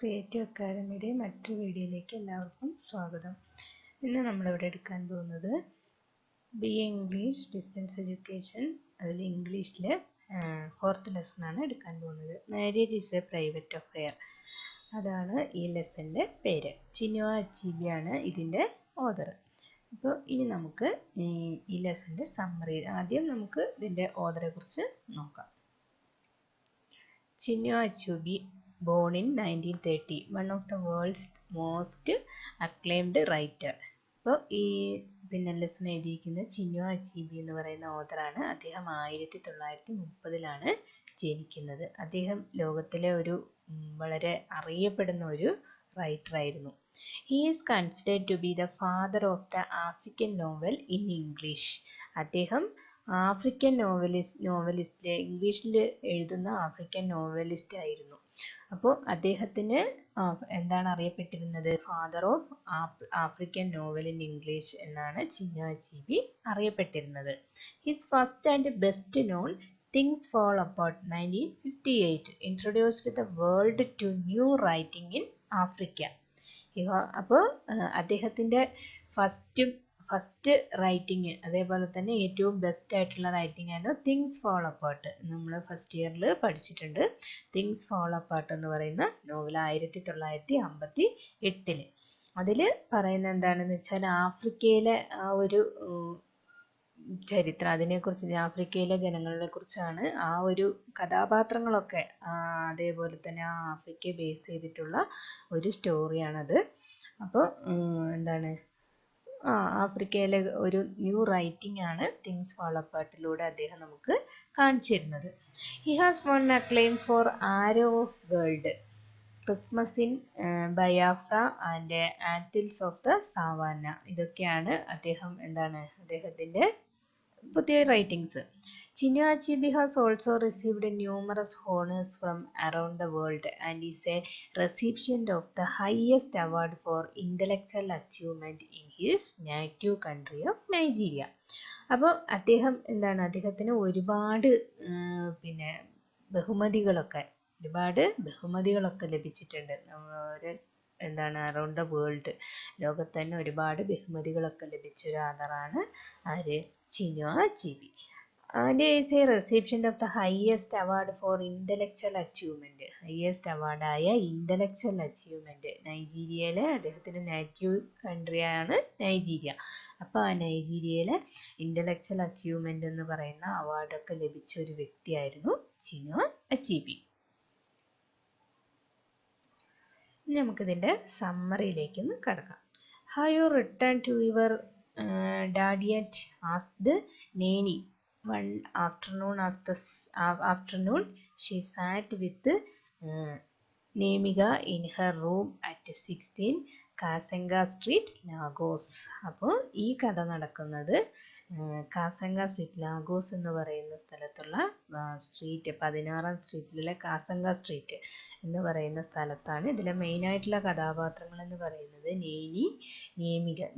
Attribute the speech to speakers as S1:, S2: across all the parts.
S1: Creative അക്കാദമിയുടെ മറ്റൊരു വീഡിയോയിലേക്ക് എല്ലാവർക്കും സ്വാഗതം. ഇന്ന് നമ്മളിവിടെ എടുക്കാൻ പോകുന്നത് BA ഇംഗ്ലീഷ് ഡിസ്റ്റൻസ് എഡ്യൂക്കേഷൻ, അതിൽ ഇംഗ്ലീഷിലെ 4th ലെസണാണ് എടുക്കാൻ പോകുന്നത്. Marriage is a private affair, അതാണ് ഈ ലെസൻ്റെ പേര്. ചിനുവ അച്ചീബിയാണ് ഇതിൻ്റെ ഓതർ. അപ്പോൾ ഇനി നമുക്ക് ഈ ലെസൻ്റെ സമ്മറി, ആദ്യം നമുക്ക് ഇതിൻ്റെ ഓതറെ കുറിച്ച് നോക്കാം. Chinua Achebe born in 1930, one of the world's most acclaimed writer. അപ്പോൾ ഈ ലെസൺ എഴുതിയിരിക്കുന്നത് ചിനുവ അച്ചീബി എന്ന് പറയുന്ന ഓതറാണ്. അദ്ദേഹം 1930-ലാണ് ജനിക്കുന്നത്. അദ്ദേഹം ലോകത്തിലെ ഒരു വളരെ അറിയപ്പെടുന്ന ഒരു റൈറ്ററായിരുന്നു. He is considered to be the father of the African novel in English. അദ്ദേഹം ആഫ്രിക്കൻ നോവലിസ്റ്റ്, ഇംഗ്ലീഷിൽ എഴുതുന്ന ആഫ്രിക്കൻ നോവലിസ്റ്റ് ആയിരുന്നു. അപ്പോൾ അദ്ദേഹത്തിന് എന്താണ് അറിയപ്പെട്ടിരുന്നത്? Father of African novel in English എന്നാണ് ചിനുവ അച്ചീബി അറിയപ്പെട്ടിരുന്നത്. His first and best known things fall apart 1958 introduced the world to new writing in Africa. അപ്പോൾ അദ്ദേഹത്തിൻ്റെ ഫസ്റ്റ് റൈറ്റിംഗ്, അതേപോലെ തന്നെ ഏറ്റവും ബെസ്റ്റ് ആയിട്ടുള്ള റൈറ്റിംഗ് ആണ് തിങ്സ് ഫോൾ അപ്പാർട്ട്. നമ്മൾ ഫസ്റ്റ് ഇയറിൽ പഠിച്ചിട്ടുണ്ട്. തിങ്സ് ഫോൾ അപ്പാർട്ട് എന്ന് പറയുന്ന നോവൽ 1958. അതിൽ പറയുന്നത് എന്താണെന്ന് വെച്ചാൽ ആഫ്രിക്കയിലെ ആ ഒരു ചരിത്രം, അതിനെക്കുറിച്ച്, ആഫ്രിക്കയിലെ ജനങ്ങളെ കുറിച്ചാണ്. ആ ഒരു കഥാപാത്രങ്ങളൊക്കെ അതേപോലെ തന്നെ ആ ആഫ്രിക്കയെ ബേസ് ചെയ്തിട്ടുള്ള ഒരു സ്റ്റോറിയാണത്. അപ്പോൾ എന്താണ്, ആഫ്രിക്കയിലെ ഒരു ന്യൂ റൈറ്റിംഗ് ആണ് തിങ്സ് ഫോൾ അപ്പാർട്ടിലൂടെ അദ്ദേഹം നമുക്ക് കാണിച്ചിരുന്നത്. He has won acclaim for arrow of world, Christmas in Biafra and anthills of the savannah. ഇതൊക്കെയാണ് അദ്ദേഹത്തിൻ്റെ പുതിയ റൈറ്റിംഗ്സ്. Chinuwa Achebe has also received numerous honors from around the world and is a recipient of the highest award for intellectual achievement in his native country of Nigeria. അപ്പോൾ അദ്ദേഹത്തിന് ഒരുപാട് ബഹുമതികളൊക്കെ ലഭിച്ചിട്ടുണ്ട്. Around the world, ലോകത്ത് തന്നെ ഒരുപാട് ബഹുമതികളൊക്കെ ലഭിച്ച ഒരു ആധാറാണ് ആര്? Chinua അച്ചീബി. And is a recipient of the highest award for intellectual achievement. Highest അവാർഡായ ഇൻ്റലക്ച്വൽ അച്ചീവ്മെൻറ്റ്. നൈജീരിയയിലെ അദ്ദേഹത്തിൻ്റെ നേറ്റീവ് കൺട്രിയാണ് നൈജീരിയ. അപ്പോൾ ആ നൈജീരിയയിലെ ഇൻ്റലക്ച്വൽ അച്ചീവ്മെൻ്റ് എന്ന് പറയുന്ന അവാർഡൊക്കെ ലഭിച്ച ഒരു വ്യക്തിയായിരുന്നു ചിനുവ അച്ചീബി. ഇനി നമുക്കിതിൻ്റെ സമ്മറിയിലേക്കൊന്ന് കടക്കാം. How you return to your daddy at asked Neni. One afternoon, she sat with Nemiga in her room at 16 Kasanga street, Lagos. അപ്പോൾ ഈ കഥ നടക്കുന്നത് കാസംഗ സ്ട്രീറ്റ്, ലാഗോസ് എന്ന് പറയുന്ന സ്ഥലത്തുള്ള സ്ട്രീറ്റ്, 16ാം സ്ട്രീറ്റിലുള്ള കാസംഗ സ്ട്രീറ്റ് എന്ന് പറയുന്ന സ്ഥലത്താണ്. ഇതിലെ മെയിനായിട്ടുള്ള കഥാപാത്രങ്ങൾ എന്ന് പറയുന്നത്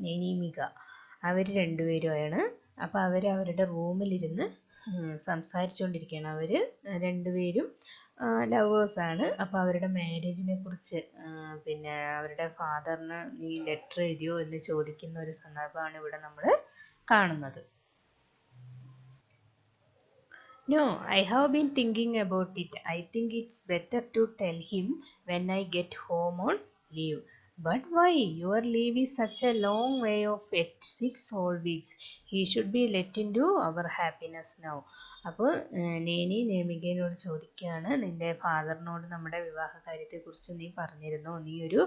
S1: നേനിമിക, അവർ രണ്ടുപേരുമാണ്. അപ്പോൾ അവരുടെ റൂമിലിരുന്ന് സംസാരിച്ചുകൊണ്ടിരിക്കുകയാണ്. അവർ രണ്ടുപേരും ലവേഴ്സാണ്. അപ്പോൾ അവരുടെ മാരേജിനെ കുറിച്ച് അവരുടെ ഫാദറിന് നീ ലെറ്റർ എഴുതിയോ എന്ന് ചോദിക്കുന്ന ഒരു സന്ദർഭമാണ് ഇവിടെ നമ്മൾ കാണുന്നത്. No, I have been thinking about it. I think it's better to tell him when I get home on leave. But why? Your leave is such a long way off at 6 whole weeks. He should be let into our happiness now. അപ്പോൾ നേമികയോട് ചോദിക്കുകയാണ്, നിൻ്റെ ഫാദറിനോട് നമ്മുടെ വിവാഹ കാര്യത്തെക്കുറിച്ച് നീ പറഞ്ഞിരുന്നോ? നീ ഒരു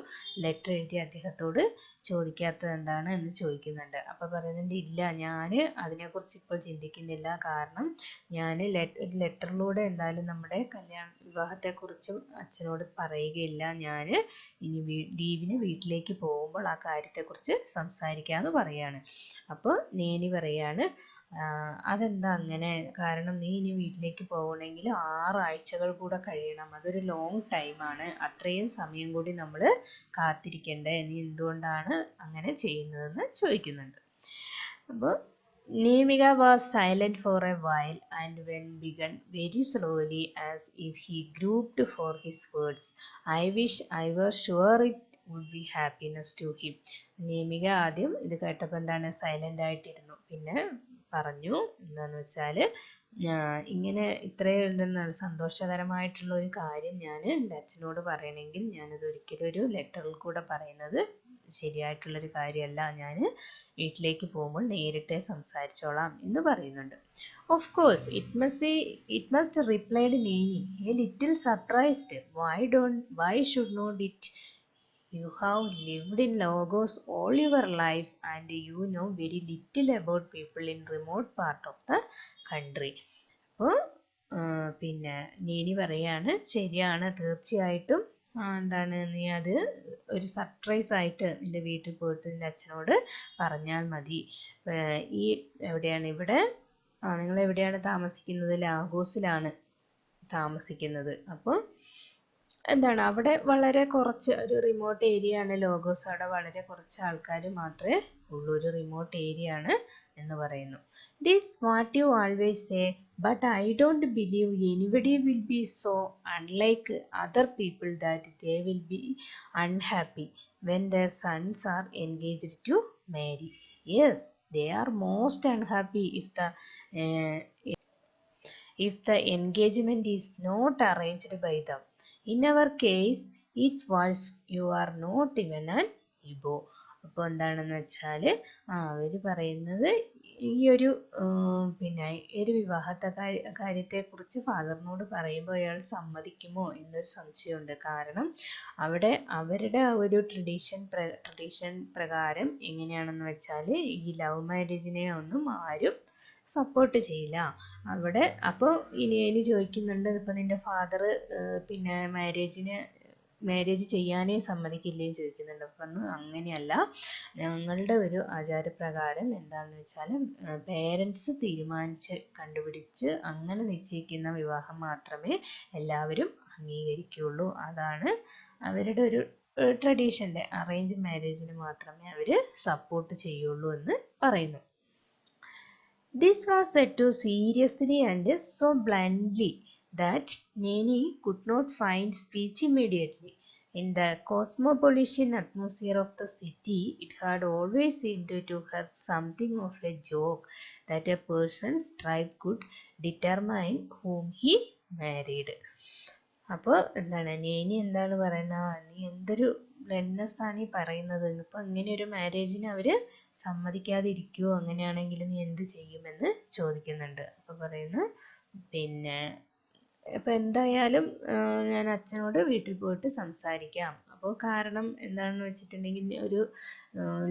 S1: letter എഴുതി അദ്ദേഹത്തോട് ചോദിക്കാത്തത് എന്താണ് എന്ന് ചോദിക്കുന്നുണ്ട്. അപ്പോൾ പറയുന്നുണ്ട്, ഇല്ല, ഞാൻ അതിനെക്കുറിച്ച് ഇപ്പോൾ ചിന്തിക്കുന്നില്ല. കാരണം ഞാൻ ഒരു ലെറ്ററിലൂടെ എന്തായാലും നമ്മുടെ വിവാഹത്തെക്കുറിച്ച് അച്ഛനോട് പറയുകയില്ല. ഞാൻ ഇനി ലീവിന് വീട്ടിലേക്ക് പോകുമ്പോൾ ആ കാര്യത്തെക്കുറിച്ച് സംസാരിക്കാമെന്ന് പറയാണ്. അപ്പോൾ നേനി പറയാണ്, അതെന്താ അങ്ങനെ? കാരണം നീ ഇനി വീട്ടിലേക്ക് പോകണമെങ്കിൽ 6 ആഴ്ചകൾ കൂടെ കഴിയണം. അതൊരു ലോങ് ടൈമാണ്. അത്രയും സമയം കൂടി നമ്മൾ കാത്തിരിക്കണ്ടേ? നീ എന്തുകൊണ്ടാണ് അങ്ങനെ ചെയ്യുന്നതെന്ന് ചോദിക്കുന്നുണ്ട്. അപ്പോൾ Nemika was silent for a while and then began very slowly as if he groped for his words. I wish I was sure it would be happiness to him. നേമിക ആദ്യം ഇത് കേട്ടപ്പോൾ എന്താണ് സൈലന്റ് ആയിട്ടിരുന്നു. പിന്നെ പറഞ്ഞു എന്താന്ന് വെച്ചാൽ ഇങ്ങനെ ഇത്രയും സന്തോഷകരമായിട്ടുള്ള ഒരു കാര്യം ഞാൻ എൻ്റെ അച്ഛനോട് പറയണമെങ്കിൽ ഞാനത് ഒരിക്കലും ഒരു ലെറ്ററിൽ കൂടെ പറയുന്നത് ശരിയായിട്ടുള്ളൊരു കാര്യമല്ല. ഞാൻ വീട്ടിലേക്ക് പോകുമ്പോൾ നേരിട്ട് സംസാരിച്ചോളാം എന്ന് പറയുന്നുണ്ട്. Of course it must replied Nene a little surprised. Why should not it? You have lived in Lagos all your life and you know very little about people in remote part of the country. അപ്പോൾ പിന്നെ നീനി പറയാണ് ശരിയാണ്, തീർച്ചയായിട്ടും എന്താണ് നീ അത് ഒരു surprise ആയിട്ട് നിൻ്റെ വീട്ടിൽ പോയിട്ട് നിൻ്റെ അച്ഛനോട് പറഞ്ഞാൽ മതി. ഈ എവിടെയാണ് ഇവിടെ നിങ്ങൾ എവിടെയാണ് താമസിക്കുന്നത്? ലാഗോസിലാണ് താമസിക്കുന്നത്. അപ്പോൾ എന്താണ് അവിടെ വളരെ കുറച്ച് ഒരു റിമോട്ട് ഏരിയ ആണ് ലോഗോസ്. അവിടെ വളരെ കുറച്ച് ആൾക്കാർ മാത്രമേ ഉള്ളൂ, ഒരു റിമോട്ട് ഏരിയ ആണ് എന്ന് പറയുന്നു. This what you always say, but I don't believe anybody will be so unlike other people that they will be unhappy when their sons are engaged to marry. Yes, they are most unhappy if the engagement is not arranged by them. In our case, it's worse. You are not even an Igbo. അപ്പോൾ എന്താണെന്ന് വെച്ചാൽ അവർ പറയുന്നത് ഈ ഒരു പിന്നെ ഒരു വിവാഹത്തെ കാര്യത്തെക്കുറിച്ച് ഫാദറിനോട് പറയുമ്പോൾ അയാൾ സമ്മതിക്കുമോ എന്നൊരു സംശയമുണ്ട്. കാരണം അവിടെ അവരുടെ ഒരു ട്രഡീഷൻ പ്രകാരം എങ്ങനെയാണെന്ന് വെച്ചാൽ ഈ ലവ് മാരേജിനെ ഒന്നും ആരും സപ്പോർട്ട് ചെയ്യില്ല അവിടെ. അപ്പോൾ ഇനി ചോദിക്കുന്നുണ്ട്, ഇപ്പം നിൻ്റെ ഫാദർ പിന്നെ മാരേജ് ചെയ്യാനേ സമ്മതിക്കില്ലേ ചോദിക്കുന്നുണ്ട്. അപ്പം അങ്ങനെയല്ല, ഞങ്ങളുടെ ഒരു ആചാരപ്രകാരം എന്താണെന്ന് വെച്ചാൽ പേരൻസ് തീരുമാനിച്ച് കണ്ടുപിടിച്ച് അങ്ങനെ നിശ്ചയിക്കുന്ന വിവാഹം മാത്രമേ എല്ലാവരും അംഗീകരിക്കുകയുള്ളൂ. അതാണ് അവരുടെ ഒരു ട്രഡീഷൻ്റെ അറേഞ്ച് മാരേജിന് മാത്രമേ അവർ സപ്പോർട്ട് ചെയ്യുള്ളൂ എന്ന് പറയുന്നു. This was said too seriously and so bluntly that Neni could not find speech immediately. In the cosmopolitan atmosphere of the city, it had always seemed to her something of a joke that a person's tribe could determine whom he married. അപ്പോൾ എന്താണ് നേനി എന്താണ് പറയുന്നത്, നീ എന്തൊരു ബ്ലൻഡ്നെസ്സാണ് ഈ പറയുന്നത്, ഇപ്പോൾ ഇങ്ങനെ ഒരു മാരേജിന് അവർ സമ്മതിക്കാതിരിക്കുമോ, അങ്ങനെയാണെങ്കിൽ നീ എന്ത് ചെയ്യുമെന്ന് ചോദിക്കുന്നുണ്ട്. അപ്പോൾ പറയുന്നു പിന്നെ ഇപ്പം എന്തായാലും ഞാൻ അച്ഛനോട് വീട്ടിൽ പോയിട്ട് സംസാരിക്കാം. അപ്പോൾ കാരണം എന്താണെന്ന് വെച്ചിട്ടുണ്ടെങ്കിൽ ഒരു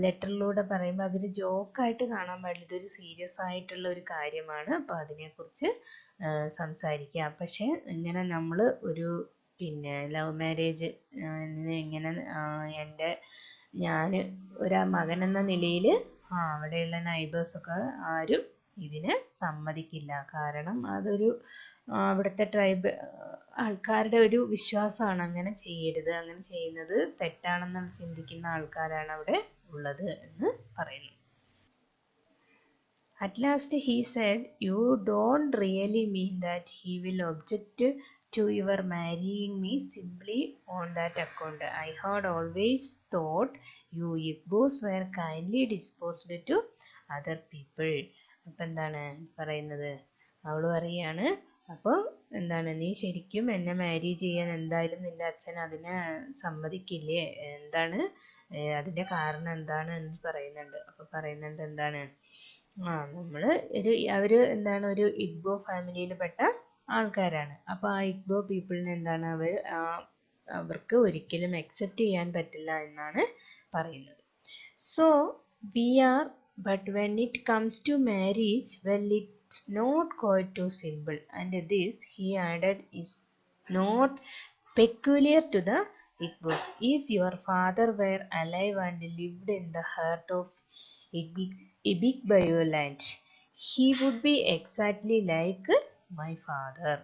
S1: ലെറ്ററിലൂടെ പറയുമ്പോൾ അതൊരു ജോക്കായിട്ട് കാണാൻ പാടില്ല, ഇതൊരു സീരിയസ് ആയിട്ടുള്ള ഒരു കാര്യമാണ്. അപ്പോൾ അതിനെക്കുറിച്ച് സംസാരിക്കാം. പക്ഷേ ഇങ്ങനെ നമ്മൾ ഒരു പിന്നെ ലവ് മാരേജ് ഇങ്ങനെ ഞാൻ ഒരു മകൻ എന്ന നിലയിൽ അവിടെയുള്ള നൈബേഴ്സൊക്കെ ആരും ഇതിന് സമ്മതിക്കില്ല. കാരണം അതൊരു അവിടുത്തെ ട്രൈബ് ആൾക്കാരുടെ ഒരു വിശ്വാസമാണ്, അങ്ങനെ ചെയ്യരുത്, അങ്ങനെ ചെയ്യുന്നത് തെറ്റാണെന്ന് ചിന്തിക്കുന്ന ആൾക്കാരാണ് അവിടെ ഉള്ളത് എന്ന് പറയുന്നു. At last he said, "You don't really mean that he will object to your marrying me simply on that account. I had always thought you Igbos were kindly disposed to other people." അപ്പം എന്താണ് പറയുന്നത്, അവൾ പറയാണ് അപ്പോൾ എന്താണ് നീ ശരിക്കും എന്നെ മാരി ചെയ്യാൻ എന്തായാലും നിൻ്റെ അച്ഛൻ അതിനെ സമ്മതിക്കില്ലേ, എന്താണ് അതിൻ്റെ കാരണം എന്താണ് എന്ന് പറയുന്നുണ്ട്. അപ്പോൾ പറയുന്നുണ്ട് എന്താണ് നമ്മൾ അവർ എന്താണ് ഒരു ഇഗ്ബോ ഫാമിലിയിൽപ്പെട്ട ആൾക്കാരാണ്. അപ്പോൾ ആ ഇഗ്ബോ പീപ്പിളിന് എന്താണ് അവർക്ക് ഒരിക്കലും അക്സെപ്റ്റ് ചെയ്യാൻ പറ്റില്ല എന്നാണ് പറയുന്നത്. So we are, but when it comes to marriage, well it's not quite too simple, and this, he added, is not peculiar to the Igbos. If your father were alive and lived in the heart of Ibik land, he would be exactly like my father.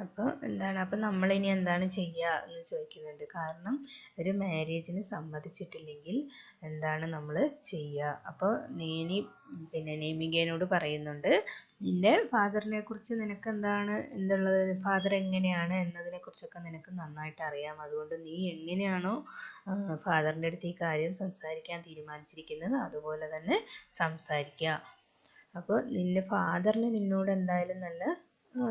S1: അപ്പോൾ എന്താണ്, അപ്പോൾ നമ്മളിനി എന്താണ് ചെയ്യുക എന്ന് ചോദിക്കുന്നുണ്ട്. കാരണം ഒരു മാരേജിന് സമ്മതിച്ചിട്ടില്ലെങ്കിൽ എന്താണ് നമ്മൾ ചെയ്യുക. അപ്പോൾ നേമികയോട് പറയുന്നുണ്ട്, നിന്റെ ഫാദറിനെ കുറിച്ച് നിനക്ക് എന്തുള്ളത്, ഫാദർ എങ്ങനെയാണ് എന്നതിനെ കുറിച്ചൊക്കെ നിനക്ക് നന്നായിട്ട് അറിയാം. അതുകൊണ്ട് നീ എങ്ങനെയാണോ ഫാദറിൻ്റെ അടുത്ത് ഈ കാര്യം സംസാരിക്കാൻ തീരുമാനിച്ചിരിക്കുന്നത് അതുപോലെ തന്നെ സംസാരിക്കുക. അപ്പോൾ നിന്റെ ഫാദറിന് നിന്നോട് എന്തായാലും നല്ല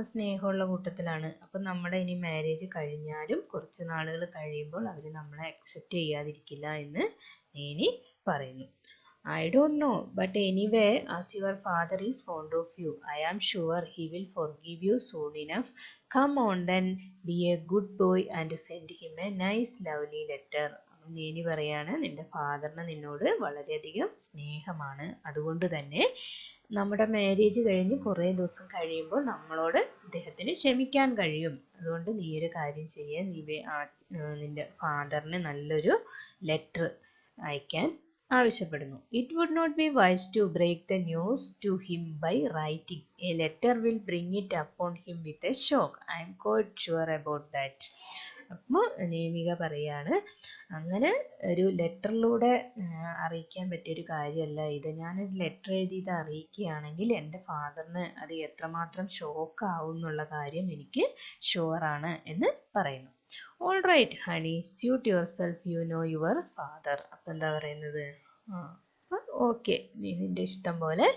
S1: സ്നേഹമുള്ള കൂട്ടത്തിലാണ്. അപ്പം നമ്മുടെ ഇനി മാരേജ് കഴിഞ്ഞാലും കുറച്ച് നാളുകൾ കഴിയുമ്പോൾ അവർ നമ്മളെ അക്സെപ്റ്റ് ചെയ്യാതിരിക്കില്ല എന്ന് നേനി പറയുന്നു. I don't know, but anyway, as your father is fond of you, I am sure he will forgive you soon enough. Come on then, be a good boy and send him a nice lovely letter. നേനി പറയാണ്, നിന്റെ ഫാദറിന് നിന്നോട് വളരെയധികം സ്നേഹമാണ്. അതുകൊണ്ട് തന്നെ നമ്മുടെ marriage കഴിഞ്ഞ് കുറേ ദിവസം കഴിയുമ്പോൾ നമ്മളോട് അദ്ദേഹത്തിന് ക്ഷമിക്കാൻ കഴിയും. അതുകൊണ്ട് നീ ഒരു കാര്യം ചെയ്യുക, നിന്റെ ഫാദറിന് നല്ലൊരു ലെറ്റർ അയക്കാൻ ആവശ്യപ്പെടുന്നു. It would not be wise to break the news to him by writing. A letter will bring it upon him with a shock. I am quite sure about that. അപ്പോൾ നേമിക പറയാണ്, അങ്ങനെ ഒരു ലെറ്ററിലൂടെ അറിയിക്കാൻ പറ്റിയൊരു കാര്യമല്ല ഇത്. ഞാനൊരു ലെറ്റർ എഴുതി ഇത് അറിയിക്കുകയാണെങ്കിൽ എൻ്റെ ഫാദറിന് അത് എത്രമാത്രം ഷോക്ക് ആവും എന്നുള്ള കാര്യം എനിക്ക് ഷുവറാണ് എന്ന് പറയുന്നു. All right honey, suit yourself, you know your father. അപ്പം എന്താ പറയുന്നത്, ഓക്കെ, നീ നിൻ്റെ ഇഷ്ടം പോലെ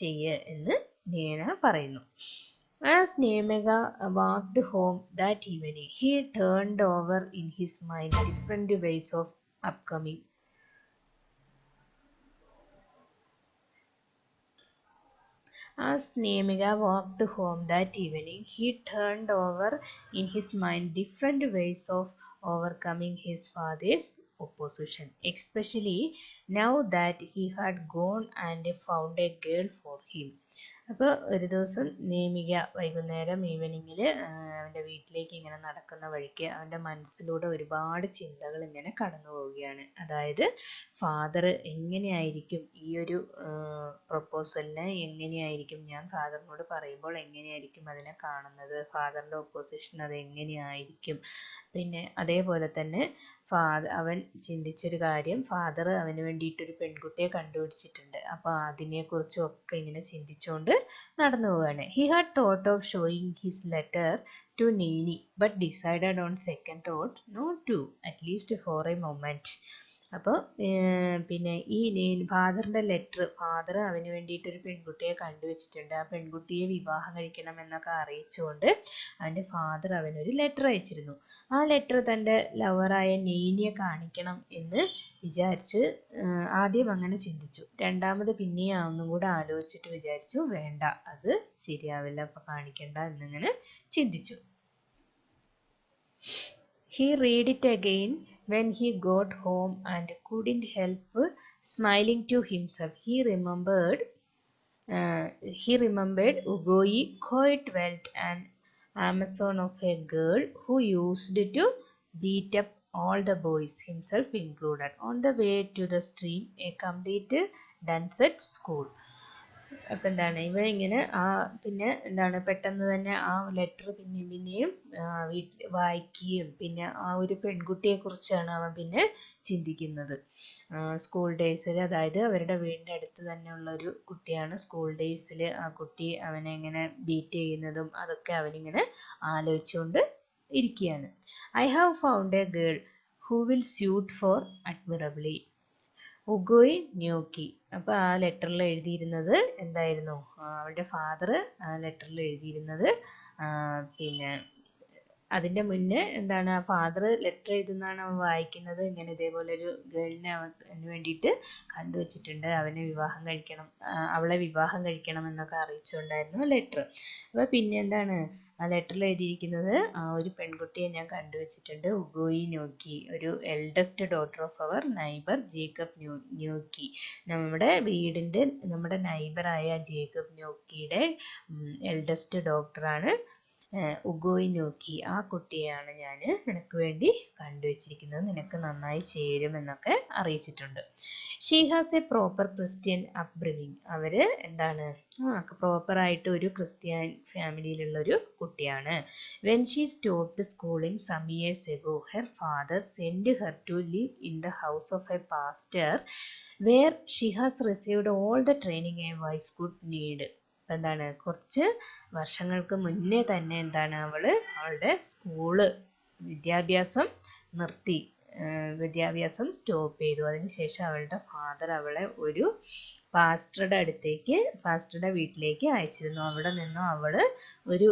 S1: ചെയ്യ് എന്ന് നീന പറയുന്നു. As Nemega walked home that evening, he turned over in his mind different ways of upcoming. As Nemega walked home that evening, he turned over in his mind different ways of overcoming his father's opposition, especially now that he had gone and found a girl for him. അപ്പോൾ ഒരു ദിവസം നേമിക വൈകുന്നേരം ഈവനിങ്ങിൽ അവൻ്റെ വീട്ടിലേക്ക് ഇങ്ങനെ നടക്കുന്ന വഴിക്ക് അവൻ്റെ മനസ്സിലൂടെ ഒരുപാട് ചിന്തകൾ ഇങ്ങനെ കടന്നു പോവുകയാണ്. അതായത് ഫാദർ എങ്ങനെയായിരിക്കും ഈ ഒരു പ്രൊപ്പോസലിനെ, എങ്ങനെയായിരിക്കും ഞാൻ ഫാദറിനോട് പറയുമ്പോൾ എങ്ങനെയായിരിക്കും അതിനെ കാണുന്നത്, ഫാദറിൻ്റെ ഒപ്പോസിഷൻ അത് എങ്ങനെയായിരിക്കും. പിന്നെ അതേപോലെ തന്നെ അവൻ ചിന്തിച്ചൊരു കാര്യം, ഫാദർ അവന് വേണ്ടിയിട്ടൊരു പെൺകുട്ടിയെ കണ്ടുപിടിച്ചിട്ടുണ്ട്. അപ്പോൾ അതിനെക്കുറിച്ചും ഒക്കെ ഇങ്ങനെ ചിന്തിച്ചുകൊണ്ട് നടന്നു പോവുകയാണ്. He had thought of showing his letter to Nene but decided on second thought not to, at least for a moment. അപ്പോൾ പിന്നെ ഈ ഫാദറിൻ്റെ ലെറ്റർ, ഫാദർ അവന് വേണ്ടിയിട്ടൊരു പെൺകുട്ടിയെ കണ്ടുവച്ചിട്ടുണ്ട്, ആ പെൺകുട്ടിയെ വിവാഹം കഴിക്കണം എന്നൊക്കെ അറിയിച്ചുകൊണ്ട് അവൻ്റെ ഫാദർ അവനൊരു ലെറ്റർ അയച്ചിരുന്നു. ആ ലെറ്റർ തൻ്റെ ലവറായ നീനിയെ കാണിക്കണം എന്ന് വിചാരിച്ച് ആദ്യം അങ്ങനെ ചിന്തിച്ചു. രണ്ടാമത് പിന്നെയും ഒന്നും കൂടെ ആലോചിച്ചിട്ട് വിചാരിച്ചു, വേണ്ട, അത് ശരിയാവില്ല, അപ്പം കാണിക്കണ്ട എന്നിങ്ങനെ ചിന്തിച്ചു. He read it again when he got home and couldn't help smiling to himself. He remembered Ugoi quite well, an Amazon of a girl who used to beat up all the boys, himself included, on the way to the stream, a complete dunce at school. അപ്പം എന്താണ് ഇവൻ ഇങ്ങനെ പിന്നെ എന്താണ് പെട്ടെന്ന് തന്നെ ആ letter പിന്നെയും വീട്ടിൽ വായിക്കുകയും പിന്നെ ആ ഒരു പെൺകുട്ടിയെക്കുറിച്ചാണ് അവൻ പിന്നെ ചിന്തിക്കുന്നത്. സ്കൂൾ ഡേയ്സിൽ, അതായത് അവരുടെ വീടിൻ്റെ അടുത്ത് തന്നെയുള്ള ഒരു കുട്ടിയാണ്. സ്കൂൾ ഡേയ്സിൽ ആ കുട്ടി അവനെ ഇങ്ങനെ ബീറ്റ് ചെയ്യുന്നതും അതൊക്കെ അവനിങ്ങനെ ആലോചിച്ചുകൊണ്ട് ഇരിക്കുകയാണ്. I have found a girl who will suit for admirably Ugoye Nweke. അപ്പോൾ ആ ലെറ്ററിൽ എഴുതിയിരുന്നത് എന്തായിരുന്നു, അവളുടെ ഫാദർ ആ ലെറ്ററിൽ എഴുതിയിരുന്നത് പിന്നെ അതിൻ്റെ മുന്നേ എന്താണ്, ആ ഫാദർ ലെറ്റർ എഴുതുന്നതാണ് അവൻ വായിക്കുന്നത്. ഇങ്ങനെ ഇതേപോലെ ഒരു ഗേളിനെ അവന് വേണ്ടിയിട്ട് കണ്ടുവച്ചിട്ടുണ്ട്, അവളെ വിവാഹം കഴിക്കണം എന്നൊക്കെ അറിയിച്ചുകൊണ്ടായിരുന്നു ലെറ്റർ. അപ്പോൾ പിന്നെ എന്താണ് ആ ലെറ്ററിൽ എഴുതിയിരിക്കുന്നത്, ഒരു പെൺകുട്ടിയെ ഞാൻ കണ്ടുവച്ചിട്ടുണ്ട്, ഉഗോയി ന്യോക്കി, ഒരു eldest daughter of our neighbour Jacob Nweke. നമ്മുടെ നൈബറായ ജേക്കബ് ന്യോക്കിയുടെ എൽഡസ്റ്റ് ഡോട്ടറാണ് ഉഗോയി നോക്കി, ആ കുട്ടിയാണ് ഞാൻ നിനക്ക് വേണ്ടി കണ്ടുവച്ചിരിക്കുന്നത്, നിനക്ക് നന്നായി ചേരുമെന്നൊക്കെ അറിയിച്ചിട്ടുണ്ട്. She has a proper Christian upbringing, അവർ എന്താണ് പ്രോപ്പറായിട്ട് ഒരു ക്രിസ്ത്യൻ ഫാമിലിയിലുള്ളൊരു കുട്ടിയാണ്. When she stopped schooling some years ago her father send her to live in the house of a pastor where she has received all the training a wife could need. എന്താണ്, കുറച്ച് വർഷങ്ങൾക്ക് മുന്നേ തന്നെ എന്താണ് അവളുടെ വിദ്യാഭ്യാസം നിർത്തി, വിദ്യാഭ്യാസം സ്റ്റോപ്പ് ചെയ്തു. അതിനുശേഷം അവളുടെ ഫാദർ അവളെ ഒരു പാസ്റ്ററുടെ വീട്ടിലേക്ക് അയച്ചിരുന്നു. അവിടെ നിന്നും അവൾ ഒരു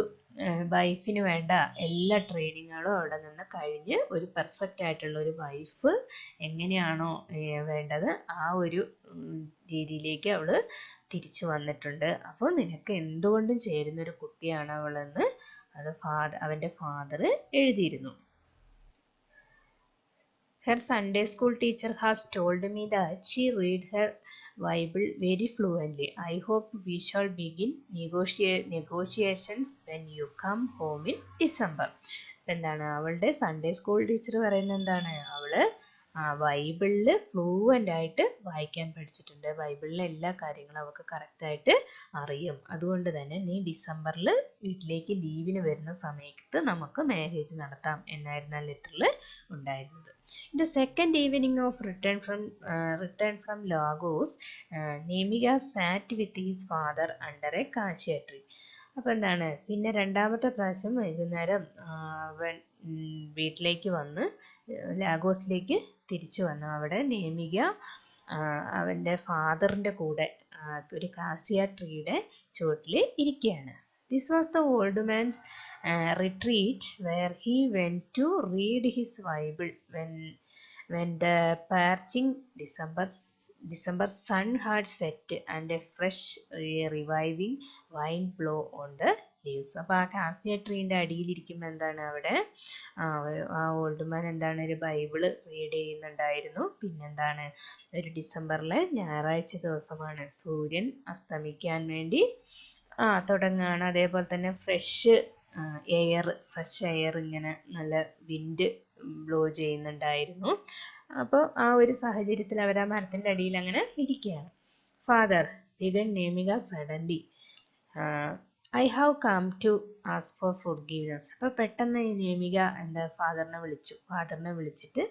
S1: വൈഫിന് വേണ്ട എല്ലാ ട്രെയിനിങ്ങുകളും അവിടെ നിന്ന് കഴിഞ്ഞ് ഒരു പെർഫെക്റ്റ് ആയിട്ടുള്ള ഒരു വൈഫ് എങ്ങനെയാണോ വേണ്ടത് ആ ഒരു രീതിയിലേക്ക് അവൾ തിരിച്ചു വന്നിട്ടുണ്ട്. അപ്പോൾ നിനക്ക് എന്തുകൊണ്ടും ചേരുന്നൊരു കുട്ടിയാണ് അവളെന്ന് അവൻ്റെ ഫാദർ എഴുതിയിരുന്നു. Her Sunday school teacher has told me that she read her Bible very fluently. I hope we shall begin negotiations when you come home in December. എന്താണ് അവളുടെ സൺഡേ സ്കൂൾ ടീച്ചർ പറയുന്നത് എന്താണ്, അവള് ബൈബിളിൽ ഫ്ലൂവൻ്റ് ആയിട്ട് വായിക്കാൻ പഠിച്ചിട്ടുണ്ട്, ബൈബിളിലെ എല്ലാ കാര്യങ്ങളും അവൾക്ക് കറക്റ്റായിട്ട് അറിയും. അതുകൊണ്ട് തന്നെ നീ ഡിസംബറിൽ വീട്ടിലേക്ക് ലീവിന് വരുന്ന സമയത്ത് നമുക്ക് മാരേജ് നടത്താം എന്നായിരുന്നു ആ ലെറ്ററിൽ ഉണ്ടായിരുന്നത്. In the second evening of return from Lagos, Nemiga sat with his father under a cassia tree. അപ്പോൾ എന്താണ്, പിന്നെ രണ്ടാമത്തെ പ്രാവശ്യം വൈകുന്നേരം വീട്ടിലേക്ക് വന്ന് ലാഗോസിലേക്ക് തിരിച്ചു വന്നു. അവിടെ നേമിക അവൻ്റെ ഫാദറിൻ്റെ കൂടെ ഒരു കാസിയ ട്രീയുടെ ചുവട്ടിൽ ഇരിക്കുകയാണ്. This was the old man's retreat where he went to read his Bible when the parching December sun had set and a fresh reviving wind blow on the leaves. അപ്പോൾ ആ കാസിയ ട്രീൻ്റെ അടിയിലിരിക്കുമ്പോൾ എന്താണ് അവിടെ ആ ഓൾഡ് മാൻ എന്താണ് ഒരു Bible read ചെയ്യുന്നുണ്ടായിരുന്നു. പിന്നെന്താണ്, ഒരു ഡിസംബറിലെ ഞായറാഴ്ച ദിവസമാണ്, സൂര്യൻ അസ്തമിക്കാൻ വേണ്ടി തുടങ്ങുകയാണ്. അതേപോലെ തന്നെ ഫ്രഷ് എയർ ഇങ്ങനെ നല്ല വിൻഡ് ബ്ലോ ചെയ്യുന്നുണ്ടായിരുന്നു. അപ്പോൾ ആ ഒരു സാഹചര്യത്തിൽ അവർ ആ മരത്തിൻ്റെ അടിയിൽ അങ്ങനെ ഇരിക്കുകയാണ്. Father began Nnaemeka suddenly I have come to ask for forgiveness. അപ്പോൾ പെട്ടെന്ന് ഈ നേമിക ഫാദറിനെ വിളിച്ചിട്ട്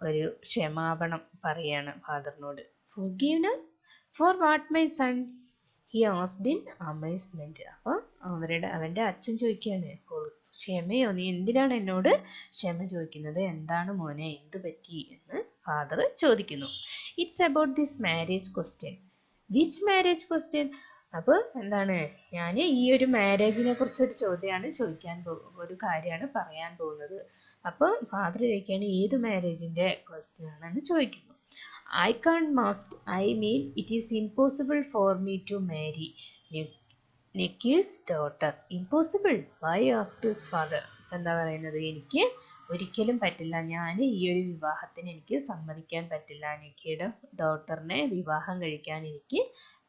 S1: ഒരു ക്ഷമാപണം പറയാണ് ഫാദറിനോട്. Forgiveness for what my son he asked in amazement. അപ്പോൾ അവൻ്റെ അച്ഛൻ ചോദിക്കുകയാണ്, ക്ഷമയോ, നീ എന്തിനാണ് എന്നോട് ക്ഷമ ചോദിക്കുന്നത്, എന്താണ് മോനെ, എന്ത് പറ്റി എന്ന് ഫാദർ ചോദിക്കുന്നു. It's about this marriage question. Which marriage question? അപ്പോൾ എന്താണ്, ഞാൻ ഈ ഒരു മാരേജിനെ കുറിച്ചൊരു ഒരു കാര്യമാണ് പറയാൻ പോകുന്നത്. അപ്പോൾ ഫാദർ ചോദിക്കുകയാണ്, ഏത് മാരേജിൻ്റെ ക്വസ്റ്റ്യൻ ആണെന്ന് ചോദിക്കുന്നു. I mean it is impossible for me to marry Nikki's daughter. Impossible? Why? asked his father. എന്താ പറയുന്നത്, എനിക്ക് ഒരിക്കലും പറ്റില്ല, ഞാൻ ഈ ഒരു വിവാഹത്തിന് എനിക്ക് സമ്മതിക്കാൻ പറ്റില്ല, നിക്കിയുടെ ഡോട്ടറിനെ വിവാഹം കഴിക്കാൻ എനിക്ക്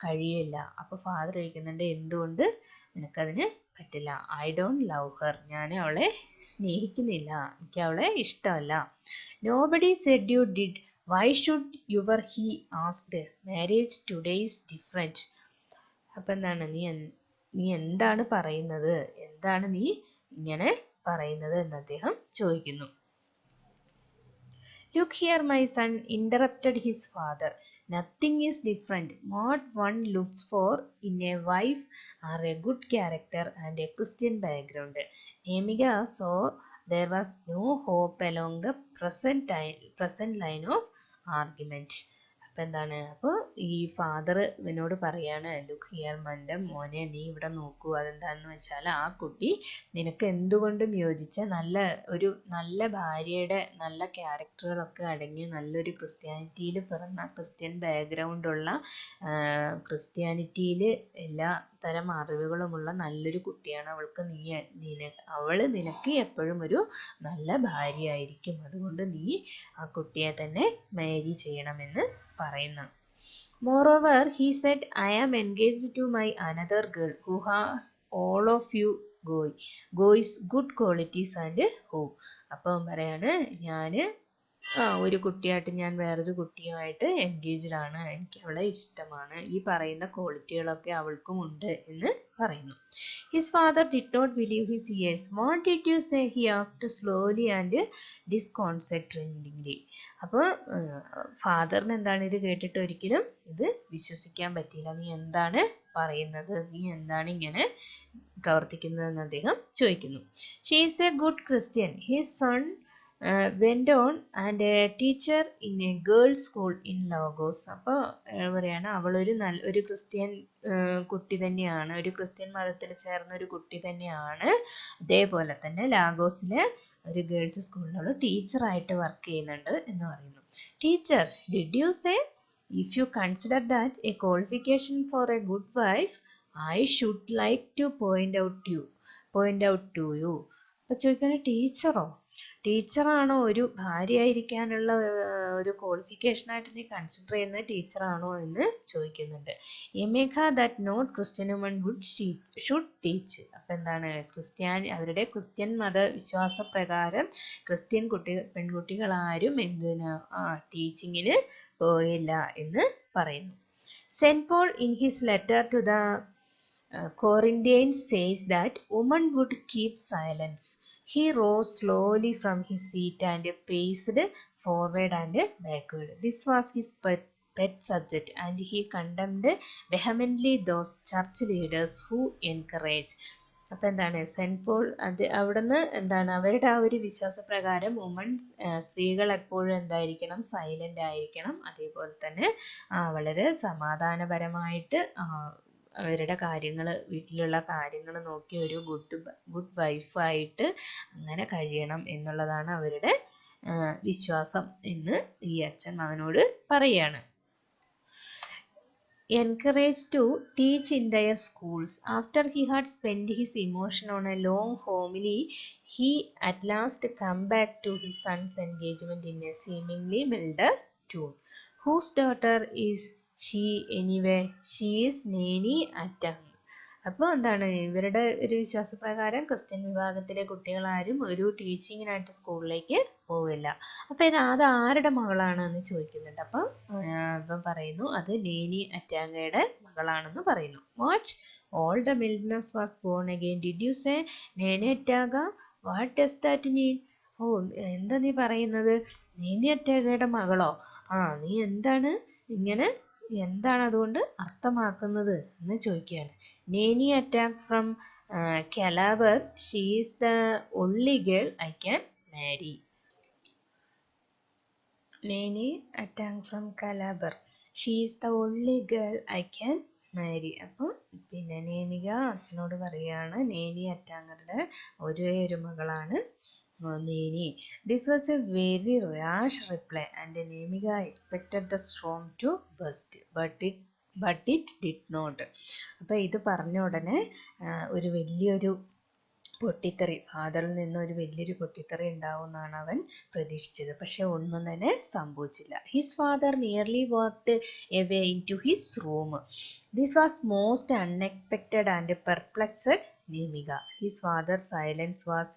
S1: കഴിയില്ല. അപ്പോൾ ഫാദർ ചോദിക്കുന്നുണ്ട്, എന്തുകൊണ്ട് നിനക്കതിന് പറ്റില്ല? ഐ ഡോണ്ട് ലവ് ഹെർ, ഞാൻ അവളെ സ്നേഹിക്കുന്നില്ല, എനിക്ക് അവളെ ഇഷ്ടമല്ല. Nobody said you did. Why should you were he asked? Marriage today is different. അപ്പം എന്താണ്, നീ എന്താണ് പറയുന്നത്, എന്താണ് നീ ഇങ്ങനെ പറയുന്നത് എന്ന് അദ്ദേഹം ചോദിക്കുന്നു. Look here, my son, interrupted his father. Nothing is different. What one looks for in a wife are a good character and a Christian background. Nemiga saw there was no hope along the present line of argument. അപ്പം എന്താണ്, അപ്പോൾ ഈ father എന്നോട് പറയാണ്, look here മൻ്റെ മോനെ, നീ ഇവിടെ നോക്കൂ. അതെന്താണെന്ന് വെച്ചാൽ ആ കുട്ടി നിനക്ക് എന്തുകൊണ്ടും യോജിച്ച നല്ല ഭാര്യയുടെ നല്ല ക്യാരക്ടറുകളൊക്കെ അടങ്ങി നല്ലൊരു ക്രിസ്ത്യാനിറ്റിയിൽ പിറന്ന ക്രിസ്ത്യൻ ബാക്ക്ഗ്രൗണ്ടുള്ള ക്രിസ്ത്യാനിറ്റിയിൽ എല്ലാ തരം അറിവുകളുമുള്ള നല്ലൊരു കുട്ടിയാണ്. അവൾ നിനക്ക് എപ്പോഴും ഒരു നല്ല ഭാര്യയായിരിക്കും. അതുകൊണ്ട് നീ ആ കുട്ടിയെ തന്നെ മാരി ചെയ്യണമെന്ന് പറയുന്നു. Moreover, he said, I am engaged to my another girl who has all of you Go is good qualities and who. അപ്പം പറയാണ് ഞാൻ ഒരു കുട്ടിയായിട്ട് ഞാൻ വേറൊരു കുട്ടിയുമായിട്ട് എൻഗേജ്ഡ് ആണ്, എനിക്ക് അവളെ ഇഷ്ടമാണ്, ഈ പറയുന്ന ക്വാളിറ്റികളൊക്കെ അവൾക്കും ഉണ്ട് എന്ന് പറയുന്നു. His father did not believe his ears. What did you say? He asked slowly and disconcertingly. അപ്പോൾ ഫാദറിന് എന്താണ് ഇത് കേട്ടിട്ട് ഒരിക്കലും ഇത് വിശ്വസിക്കാൻ പറ്റിയില്ല. നീ എന്താണ് പറയുന്നത്, നീ എന്താണ് ഇങ്ങനെ പ്രവർത്തിക്കുന്നതെന്ന് അദ്ദേഹം ചോദിക്കുന്നു. She is a good Christian. His son went on and a teacher in a girls school in Lagos. അപ്പോൾ പറയാണ് ഒരു ക്രിസ്ത്യൻ കുട്ടി തന്നെയാണ്, ഒരു ക്രിസ്ത്യൻ മതത്തിൽ ചേർന്ന ഒരു കുട്ടി തന്നെയാണ്. അതേപോലെ തന്നെ ലാഗോസിലെ ഒരു ഗേൾസ് സ്കൂളിലുള്ള ടീച്ചറായിട്ട് വർക്ക് ചെയ്യുന്നുണ്ട് എന്ന് പറയുന്നു. Teacher, did you say if you consider that a qualification for a good wife, I should like to point out to you. അപ്പോൾ ചോദിക്കുന്നത് ടീച്ചറോ, ടീച്ചറാണോ ഒരു ഭാര്യയായിരിക്കാനുള്ള ഒരു ക്വാളിഫിക്കേഷനായിട്ട് നീ കൺസിഡർ ചെയ്യുന്നത് ടീച്ചറാണോ എന്ന് ചോദിക്കുന്നുണ്ട്. Emeka that not Christian woman should teach. അപ്പം എന്താണ്, അവരുടെ ക്രിസ്ത്യൻ മതവിശ്വാസപ്രകാരം ക്രിസ്ത്യൻ പെൺകുട്ടികളാരും ടീച്ചിങ്ങിന് പോയില്ല എന്ന് പറയുന്നു. Saint Paul in his letter to the Corinthians says that women would keep silence. He rose slowly from his seat and paced forward and backward. This was his pet subject, and he condemned vehemently those church leaders who encouraged. അപ്പം എന്താണ്, cent Paul അവിടുന്ന് എന്താണ് അവരുടെ ആ ഒരു വിശ്വാസപ്രകാരം സ്ത്രീകൾ എപ്പോഴും എന്തായിരിക്കണം, സൈലൻ്റ് ആയിരിക്കണം. അതേപോലെ തന്നെ വളരെ സമാധാനപരമായിട്ട് അവരുടെ കാര്യങ്ങൾ, വീട്ടിലുള്ള കാര്യങ്ങൾ നോക്കി ഒരു ഗുഡ് വൈഫായിട്ട് അങ്ങനെ കഴിയണം എന്നുള്ളതാണ് അവരുടെ വിശ്വാസം എന്ന് ഈ അച്ഛൻ അവനോട് പറയാണ്. Encouraged to teach in their schools. After he had spent his emotion on a long homily, he at last come back to his son's engagement in a seemingly milder tone. Whose daughter is she anyway? She is Neni Attang. അപ്പോൾ എന്താണ്, ഇവരുടെ ഒരു വിശ്വാസപ്രകാരം Christian വിഭാഗത്തിലെ കുട്ടികളാരും ഒരു ടീച്ചിങ്ങിനായിട്ട് സ്കൂളിലേക്ക് പോവില്ല. അപ്പോൾ അത് ആരുടെ മകളാണ് എന്ന് ചോദിക്കുന്നുണ്ട്. അപ്പം പറയുന്നു അത് നേനി അറ്റാങ്കയുടെ മകളാണെന്ന് പറയുന്നു. What, all the mildness was born again. Did you say Nene Atanga? What does that mean? Oh, എന്താ നീ പറയുന്നത്, നേനി അറ്റാഗയുടെ മകളോ? നീ എന്താണ് അതുകൊണ്ട് അർത്ഥമാക്കുന്നത് എന്ന് ചോദിക്കുകയാണ്. Neni attacked from Calabar. She is the only girl I can marry. Neni attacked from Calabar. She is the only girl I can marry. അപ്പോൾ പിന്നെ നേനിക അച്ഛനോട് പറയാണ്, നേനി അറ്റാങ്ങറുടെ ഒരു മകളാണ് നേനി. This was a very rash reply and Nemiga expected the storm to burst, but it did not. അപ്പോൾ ഇത് പറഞ്ഞ ഉടനെ ഒരു വലിയൊരു പൊട്ടിത്തെറി, ഫാദറിൽ നിന്ന് ഒരു വലിയൊരു പൊട്ടിത്തെറി ഉണ്ടാവുമെന്നാണ് അവൻ പ്രതീക്ഷിച്ചത്. പക്ഷെ ഒന്നും തന്നെ സംഭവിച്ചില്ല. His father nearly walked away into his room. This was most unexpected and perplexed Nnaemeka. His father's silence was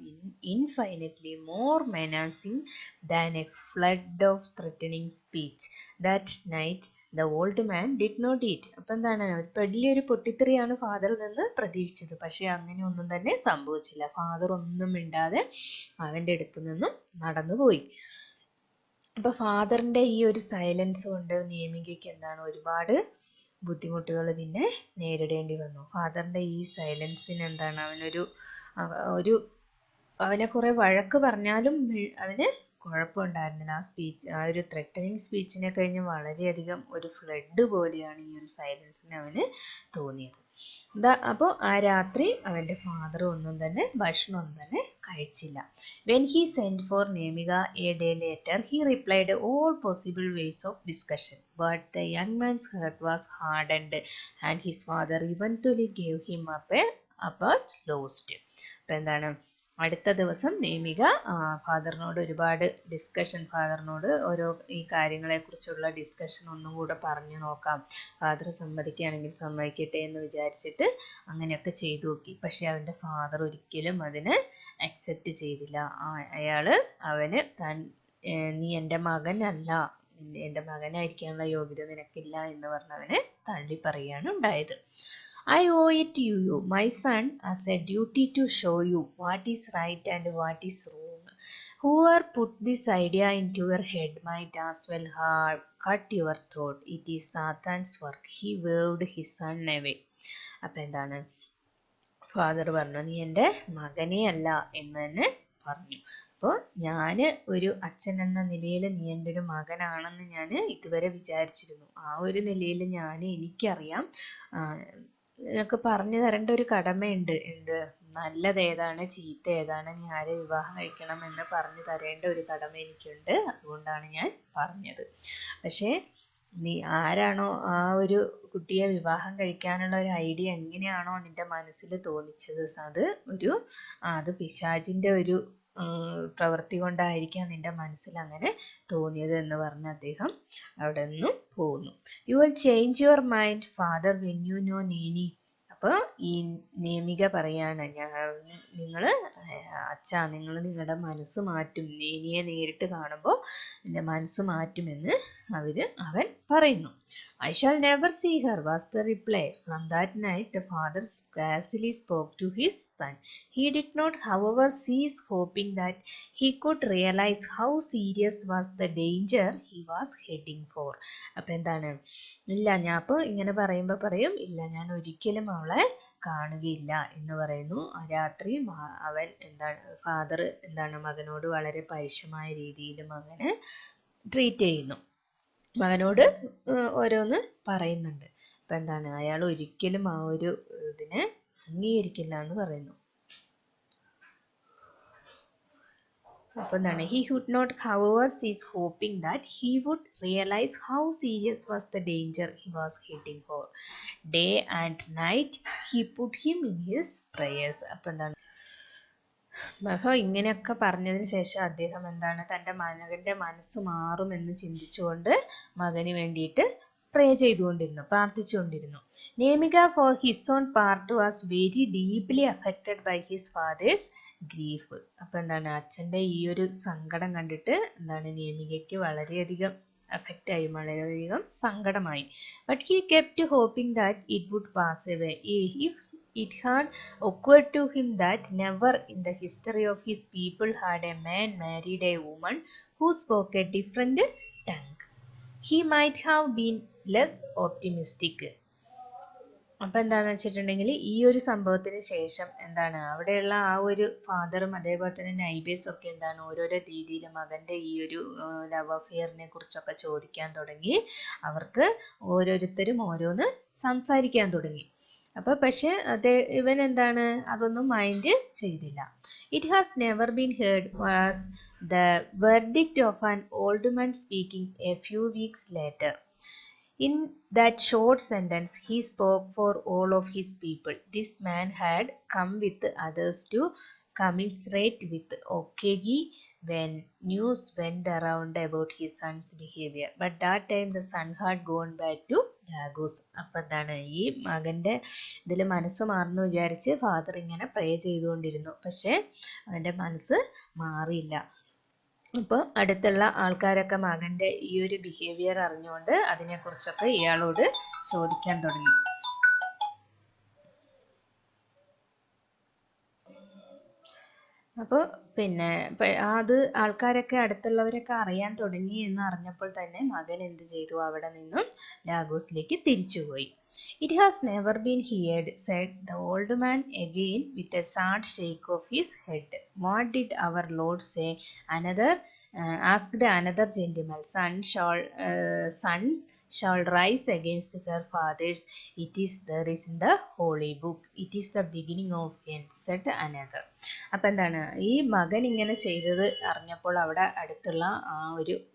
S1: infinitely more menacing than a flood of threatening speech. That night the old man did not eat. അപ്പം എന്താണ്, വലിയൊരു പൊട്ടിത്തെറിയാണ് ഫാദറിൽ നിന്ന് പ്രതീക്ഷിച്ചത്. പക്ഷെ അങ്ങനെ ഒന്നും തന്നെ സംഭവിച്ചില്ല. ഫാദർ ഒന്നും മിണ്ടാതെ അവൻ്റെ അടുത്ത് നിന്നും നടന്നുപോയി. അപ്പം ഫാദറിൻ്റെ ഈ ഒരു സൈലൻസ് കൊണ്ട് നേമികയ്ക്ക് എന്താണ് ഒരുപാട് ബുദ്ധിമുട്ടുകൾ പിന്നെ നേരിടേണ്ടി വന്നു. ഫാദറിൻ്റെ ഈ സൈലൻസിന് എന്താണ്, അവനെ കുറേ വഴക്ക് പറഞ്ഞാലും അവന് കുഴപ്പമുണ്ടായിരുന്നില്ല. ആ ഒരു ത്രെറ്റനിങ് സ്പീച്ചിനെ കഴിഞ്ഞ് വളരെയധികം ഒരു ഫ്ലഡ് പോലെയാണ് ഈ ഒരു സൈലൻസിന് അവന് തോന്നിയത്. അപ്പോൾ ആ രാത്രി അവൻ്റെ ഫാദർ ഭക്ഷണമൊന്നും തന്നെ കഴിച്ചില്ല. When he send for Nnaemeka a day later he replied all possible ways of discussion, but the young man's heart was hardened and his father eventually gave him up as lost. അപ്പം എന്താണ്, അടുത്ത ദിവസം നേമിക ഫാദറിനോട് ഒരുപാട് discussion, ഫാദറിനോട് ഓരോ ഈ കാര്യങ്ങളെക്കുറിച്ചുള്ള discussion ഒന്നും കൂടെ പറഞ്ഞു നോക്കാം, ഫാദർ സമ്മതിക്കുകയാണെങ്കിൽ സമ്മതിക്കട്ടെ എന്ന് വിചാരിച്ചിട്ട് അങ്ങനെയൊക്കെ ചെയ്തു നോക്കി. പക്ഷെ അവൻ്റെ ഫാദർ ഒരിക്കലും അതിന് അക്സെപ്റ്റ് ചെയ്തില്ല. അവന് നീ എൻ്റെ മകനല്ല, എൻ്റെ മകനായിരിക്കാനുള്ള യോഗ്യത നിനക്കില്ല എന്ന് പറഞ്ഞവനെ തള്ളി പറയുകയാണ് ഉണ്ടായത്. I owe it to you, my son, as a duty to show you what is right and what is wrong. Whoever put this idea into your head might as well have cut your throat. It is Satan's work. He waved his son away. അപ്പം എന്താണ് father പറഞ്ഞു, നീ എൻ്റെ മകനേ അല്ല എന്ന് തന്നെ പറഞ്ഞു. അപ്പോൾ ഞാൻ ഒരു അച്ഛൻ എന്ന നിലയിൽ നീ എൻ്റെ ഒരു മകനാണെന്ന് ഞാൻ ഇതുവരെ വിചാരിച്ചിരുന്നു. ആ ഒരു നിലയിൽ എനിക്കറിയാം, നിനക്ക് പറഞ്ഞു തരേണ്ട ഒരു കടമയുണ്ട്. നല്ലത് ഏതാണ്, ചീത്ത ഏതാണ്, നീ ആരെ വിവാഹം കഴിക്കണം എന്ന് പറഞ്ഞു തരേണ്ട ഒരു കടമ എനിക്കുണ്ട്. അതുകൊണ്ടാണ് ഞാൻ പറഞ്ഞത്. പക്ഷേ നീ ആരാണോ ആ ഒരു കുട്ടിയെ വിവാഹം കഴിക്കാനുള്ള ഒരു ഐഡിയ എങ്ങനെയാണോ നിന്റെ മനസ്സിൽ തോന്നിച്ചത്, അത് പിശാചിൻ്റെ ഒരു പ്രവൃത്തി കൊണ്ടായിരിക്കാം നിന്റെ മനസ്സിൽ അങ്ങനെ തോന്നിയത് എന്ന് പറഞ്ഞ് അദ്ദേഹം അവിടെ നിന്നും പോകുന്നു. You will change your mind father when you know Nene. അപ്പോൾ ഈ നേമിക പറയാണ്, നിങ്ങൾ നിങ്ങളുടെ മനസ്സ് മാറ്റും, നേനിയെ നേരിട്ട് കാണുമ്പോൾ എൻ്റെ മനസ്സ് മാറ്റുമെന്ന് അവൻ പറയുന്നു. I shall never see her, was the reply. From that night the father scarcely spoke to his son. He did not, however, cease hoping that he could realize how serious was the danger he was heading for. അപ്പം എന്താണ്, ഇങ്ങനെ പറയും, ഇല്ല ഞാൻ ഒരിക്കലും അവളെ കാണുകയില്ല എന്ന് പറയുന്നു. രാത്രി ഫാദർ മകനോട് വളരെ പരുഷമായ രീതിയിൽ മകനെ ട്രീറ്റ് ചെയ്യുന്നു. മകനോട് ഓരോന്ന് പറയുന്നുണ്ട്. അപ്പം അയാൾ ഒരിക്കലും ആ ഒരു ഇതിനെ അംഗീകരിക്കില്ല എന്ന് പറയുന്നു. അപ്പം he would not, however, cease hoping that he would realize how serious was the danger he was heading for. Day and night he put him in his prayers. അപ്പം ഇങ്ങനെയൊക്കെ പറഞ്ഞതിന് ശേഷം അദ്ദേഹം തൻ്റെ മകൻ്റെ മനസ്സ് മാറുമെന്ന് ചിന്തിച്ചുകൊണ്ട് മകന് വേണ്ടിയിട്ട് പ്രാർത്ഥിച്ചുകൊണ്ടിരുന്നു. Nnaemeka for his own part was very deeply affected by his father's grief. അപ്പം അച്ഛൻ്റെ ഈ ഒരു സങ്കടം കണ്ടിട്ട് നേമികയ്ക്ക് വളരെയധികം അഫക്റ്റായി, വളരെയധികം സങ്കടമായി. But he kept hoping that it would pass away. It had occurred to him that never in the history of his people had a man married a woman who spoke a different tongue. He might have been less optimistic. അപ്പം എന്താണെന്ന് വെച്ചിട്ടുണ്ടെങ്കിൽ ഈ ഒരു സംഭവത്തിന് ശേഷം അവിടെയുള്ള ആ ഒരു ഫാദറും അതേപോലെ തന്നെ നൈബേഴ്സും ഒക്കെ ഓരോരോ രീതിയിൽ മകൻ്റെ ഈ ഒരു ലവ് അഫെയറിനെ കുറിച്ചൊക്കെ ചോദിക്കാൻ തുടങ്ങി. അവർക്ക് ഓരോരുത്തരും ഓരോന്ന് സംസാരിക്കാൻ തുടങ്ങി. പക്ഷെ ഇവൻ അതൊന്നും മൈൻഡ് ചെയ്തില്ല. It has never been heard was the verdict of an old man speaking A few weeks later. In that short sentence he spoke for all of his people. This man had come with others to commiserate with Okegi when news went around about his son's behavior. But that time the son had gone back to Lagos. അപ്പം ഈ മകൻ്റെ ഇതിൽ മനസ്സ് മാറുന്നു വിചാരിച്ച് father ഇങ്ങനെ പ്രേ ചെയ്തുകൊണ്ടിരുന്നു. പക്ഷേ അവൻ്റെ മനസ്സ് മാറിയില്ല. അപ്പോൾ അടുത്തുള്ള ആൾക്കാരൊക്കെ മകൻ്റെ ഈ ഒരു ബിഹേവിയർ അറിഞ്ഞുകൊണ്ട് അതിനെക്കുറിച്ചൊക്കെ ഇയാളോട് ചോദിക്കാൻ തുടങ്ങി. അപ്പോൾ അത് ആൾക്കാരൊക്കെ അടുത്തുള്ളവരൊക്കെ അറിയാൻ തുടങ്ങി എന്ന് അറിഞ്ഞപ്പോൾ തന്നെ മകൻ എന്ത് ചെയ്തു, അവിടെ നിന്നും ലാഗോസിലേക്ക് തിരിച്ചുപോയി. It has never been heard, said the old man again with a sad shake of his head. What did our Lord say? Asked another gentleman. Son shall rise against her fathers. There is in the holy book. It is the beginning of end, said another. അപ്പം എന്താണ്, ഈ മകൻ ഇങ്ങനെ ചെയ്തത് അറിഞ്ഞപ്പോൾ അവിടെ അടുത്തുള്ള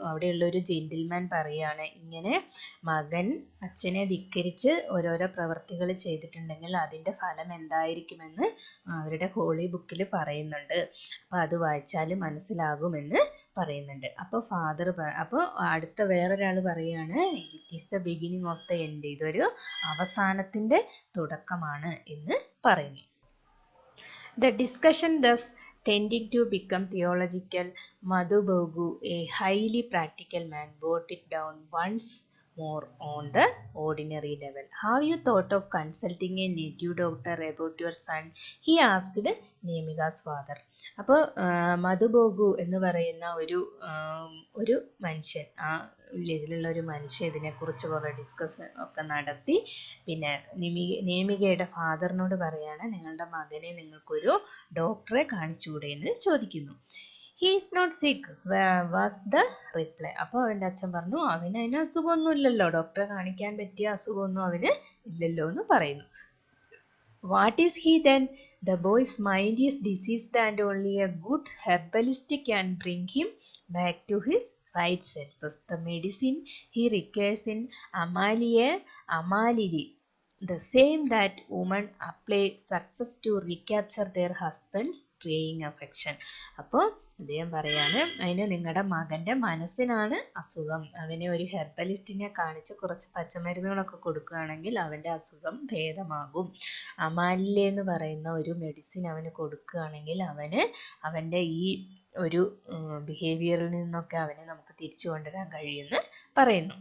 S1: അവിടെയുള്ള ഒരു ജെന്റിൽമാൻ പറയാണ്, ഇങ്ങനെ മകൻ അച്ഛനെ ധിക്കരിച്ച് ഓരോരോ പ്രവർത്തികൾ ചെയ്തിട്ടുണ്ടെങ്കിൽ അതിൻ്റെ ഫലം എന്തായിരിക്കുമെന്ന് അവരുടെ ഹോളി ബുക്കിൽ പറയുന്നുണ്ട്. അപ്പോൾ അത് വായിച്ചാൽ മനസ്സിലാകുമെന്ന് പറയുന്നുണ്ട്. അപ്പോൾ അപ്പോൾ അടുത്ത വേറൊരാൾ പറയാണ്, it is the beginning of the end, ഇതൊരു അവസാനത്തിൻ്റെ തുടക്കമാണ് എന്ന് പറയുന്നു. The discussion thus tending to become theological, Madhubabu, a highly practical man, brought it down once more on the ordinary level. Have you thought of consulting a native doctor about your son? He asked Nemiga's father. അപ്പോൾ മധുബോഗു എന്ന് പറയുന്ന ഒരു മനുഷ്യൻ, ആ വില്ലേജിലുള്ള ഒരു മനുഷ്യൻ ഇതിനെക്കുറിച്ച് കുറേ ഡിസ്കസ് ഒക്കെ നടത്തി. പിന്നെ നേമികയുടെ ഫാദറിനോട് പറയാണ്, നിങ്ങളുടെ മകനെ നിങ്ങൾക്കൊരു ഡോക്ടറെ കാണിച്ചുകൂടെ എന്ന് ചോദിക്കുന്നു. ഹി ഈസ് നോട്ട് സിക്ക് വാസ് ദ റിപ്ലൈ. അപ്പോൾ അവൻ്റെ അച്ഛൻ പറഞ്ഞു, അതിന് അസുഖമൊന്നും ഇല്ലല്ലോ, ഡോക്ടറെ കാണിക്കാൻ പറ്റിയ അസുഖമൊന്നും അവന് ഇല്ലല്ലോ എന്ന് പറയുന്നു. What is he then? The boy's mind is diseased and only a good herbalist can bring him back to his right senses. The medicine he requires in Amalili, the same that women apply success to recapture their husband's straying affection. അപ്പോൾ അദ്ദേഹം പറയാണ്, അതിന് നിങ്ങളുടെ മകൻ്റെ മനസ്സിനാണ് അസുഖം, അവനെ ഒരു ഹെർബലിസ്റ്റിനെ കാണിച്ച് കുറച്ച് പച്ചമരുന്നുകളൊക്കെ കൊടുക്കുകയാണെങ്കിൽ അവൻ്റെ അസുഖം ഭേദമാകും. അമാലിലെ എന്ന് പറയുന്ന ഒരു മെഡിസിൻ അവന് കൊടുക്കുകയാണെങ്കിൽ അവൻ്റെ ഈ ഒരു ബിഹേവിയറിൽ നിന്നൊക്കെ അവനെ നമുക്ക് തിരിച്ചു കൊണ്ടുവരാൻ കഴിയുമെന്ന് പറയുന്നു.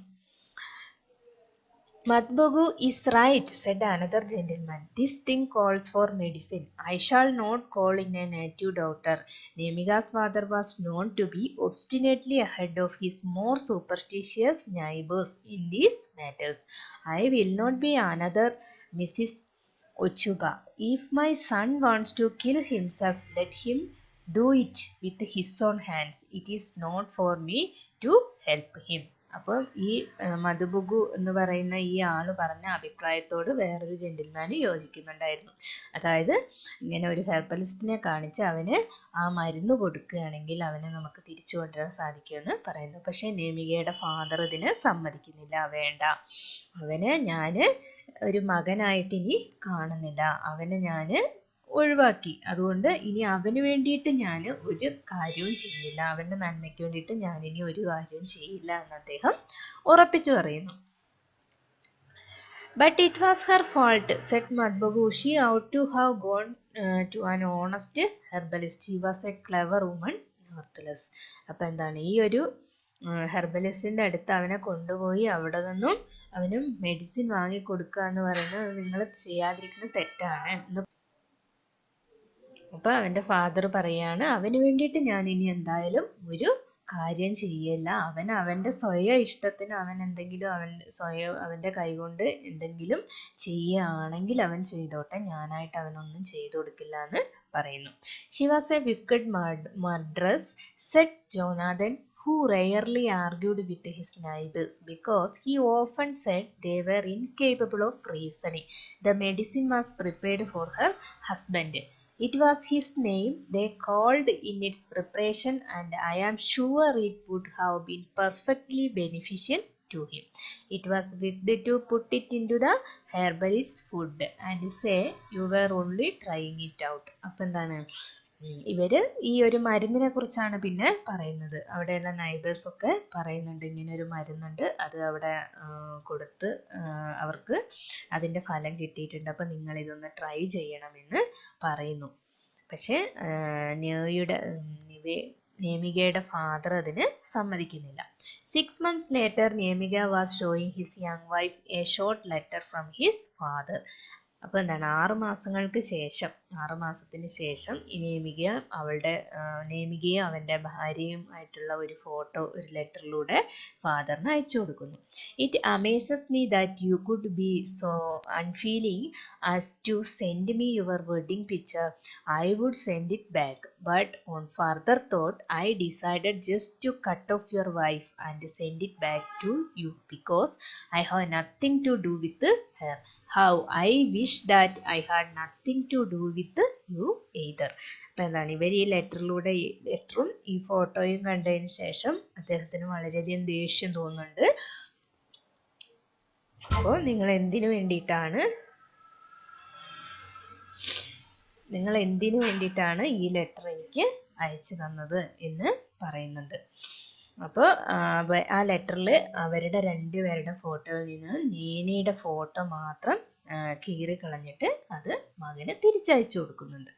S1: Madhubabu is right, said another gentleman. This thing calls for medicine. I shall not call in a native doctor. Nemiga's father was known to be obstinately ahead of his more superstitious neighbors in these matters. I will not be another Mrs. Ochuba. If my son wants to kill himself, let him do it with his own hands. It is not for me to help him. അപ്പോൾ ഈ മധുബുഗു എന്ന് പറയുന്ന ഈ ആൾ പറഞ്ഞ അഭിപ്രായത്തോട് വേറൊരു gentleman യോജിക്കുന്നുണ്ടായിരുന്നു. അതായത് ഇങ്ങനെ ഒരു ഹെർബലിസ്റ്റിനെ കാണിച്ച് അവന് ആ മരുന്ന് കൊടുക്കുകയാണെങ്കിൽ അവനെ നമുക്ക് തിരിച്ചു കൊണ്ടുവരാൻ സാധിക്കുമെന്ന് പറയുന്നു. പക്ഷേ നേമികയുടെ ഫാദർ ഇതിന് സമ്മതിക്കുന്നില്ല. വേണ്ട, അവനെ ഞാൻ ഒരു മകനായിട്ട് ഇനി കാണുന്നില്ല, അവനെ ഞാൻ ഒഴിവാക്കി, അതുകൊണ്ട് ഇനി അവന് വേണ്ടിയിട്ട് ഞാൻ ഒരു കാര്യവും ചെയ്യില്ല, അവൻ്റെ നന്മയ്ക്ക് വേണ്ടിയിട്ട് ഞാൻ ഇനി ഒരു കാര്യവും ചെയ്യില്ല എന്ന് അദ്ദേഹം ഉറപ്പിച്ചു പറയുന്നു. But it was her fault, said Madhubabu. She ought to have gone to an honest herbalist. He was a clever woman, worthless. അപ്പോൾ എന്താണ്, ഈ ഒരു ഹെർബലിസ്റ്റിൻ്റെ അടുത്ത് അവനെ കൊണ്ടുപോയി അവിടെ നിന്നും അവന് മെഡിസിൻ വാങ്ങി കൊടുക്കുക എന്ന് പറയുന്നത് നിങ്ങൾ ചെയ്യാതിരിക്കുന്നത് തെറ്റാണ് എന്ന്. അപ്പോൾ അവൻ്റെ ഫാദർ പറയാണ്, അവന് വേണ്ടിയിട്ട് ഞാൻ ഇനി എന്തായാലും ഒരു കാര്യം ചെയ്യില്ല, അവൻ്റെ സ്വയം ഇഷ്ടത്തിന് അവൻ എന്തെങ്കിലും അവൻ്റെ കൈകൊണ്ട് എന്തെങ്കിലും ചെയ്യുകയാണെങ്കിൽ അവൻ ചെയ്തോട്ടെ, ഞാനായിട്ട് അവനൊന്നും ചെയ്തു കൊടുക്കില്ല എന്ന് പറയുന്നു. She was a wicked murderess, said Jonathan, who rarely argued with his neighbors because he often said they were incapable of reasoning. The medicine was prepared for her husband. It was his name they called in its preparation, and I am sure it would have been perfectly beneficial to him. It was wicked to put it into the herbalist's food and say you were only trying it out. അപ്പം എന്താണ്, ഇവർ ഈ ഒരു മരുന്നിനെ കുറിച്ചാണ് പിന്നെ പറയുന്നത്. അവിടെയുള്ള നൈബേഴ്സൊക്കെ പറയുന്നുണ്ട്, ഇങ്ങനെ ഒരു മരുന്നുണ്ട്, അത് അവിടെ കൊടുത്ത് അവർക്ക് അതിൻ്റെ ഫലം കിട്ടിയിട്ടുണ്ട്, അപ്പം നിങ്ങളിതൊന്ന് ട്രൈ ചെയ്യണമെന്ന് പറയുന്നു. പക്ഷേ നേമികയുടെ ഫാദർ അതിന് സമ്മതിക്കുന്നില്ല. 6 months later, Nemiga was showing his young wife a short letter from his father. അപ്പോൾ എന്താണ്, 6 മാസത്തിന് ശേഷം നേമികയും അവൻ്റെ ഭാര്യയും ആയിട്ടുള്ള ഒരു ഫോട്ടോ ഒരു ലെറ്ററിലൂടെ ഫാദറിന് അയച്ചു കൊടുക്കുന്നു. It amazes me that you could be so unfeeling as to send me your wedding picture. I would send it back. but on further thought, I decided just to cut off your wife and send it back to you because I have nothing to do with her. How I wish that I had nothing to do with you either. അപ്പം എന്താണ് ഇവർ ഈ ലെറ്ററും ഈ ഫോട്ടോയും കണ്ടതിന് ശേഷം അദ്ദേഹത്തിന് വളരെയധികം ദേഷ്യം തോന്നുന്നുണ്ട്. അപ്പോൾ നിങ്ങൾ എന്തിനു വേണ്ടിയിട്ടാണ് ഈ ലെറ്റർ എനിക്ക് അയച്ചു തന്നത് എന്ന് പറയുന്നുണ്ട്. അപ്പോൾ ആ ലെറ്ററിൽ അവരുടെ രണ്ടുപേരുടെ ഫോട്ടോയിൽ നിന്ന് നേനിയുടെ ഫോട്ടോ മാത്രം കീറി കളഞ്ഞിട്ട് അത് മകന് തിരിച്ചയച്ചു കൊടുക്കുന്നുണ്ട്.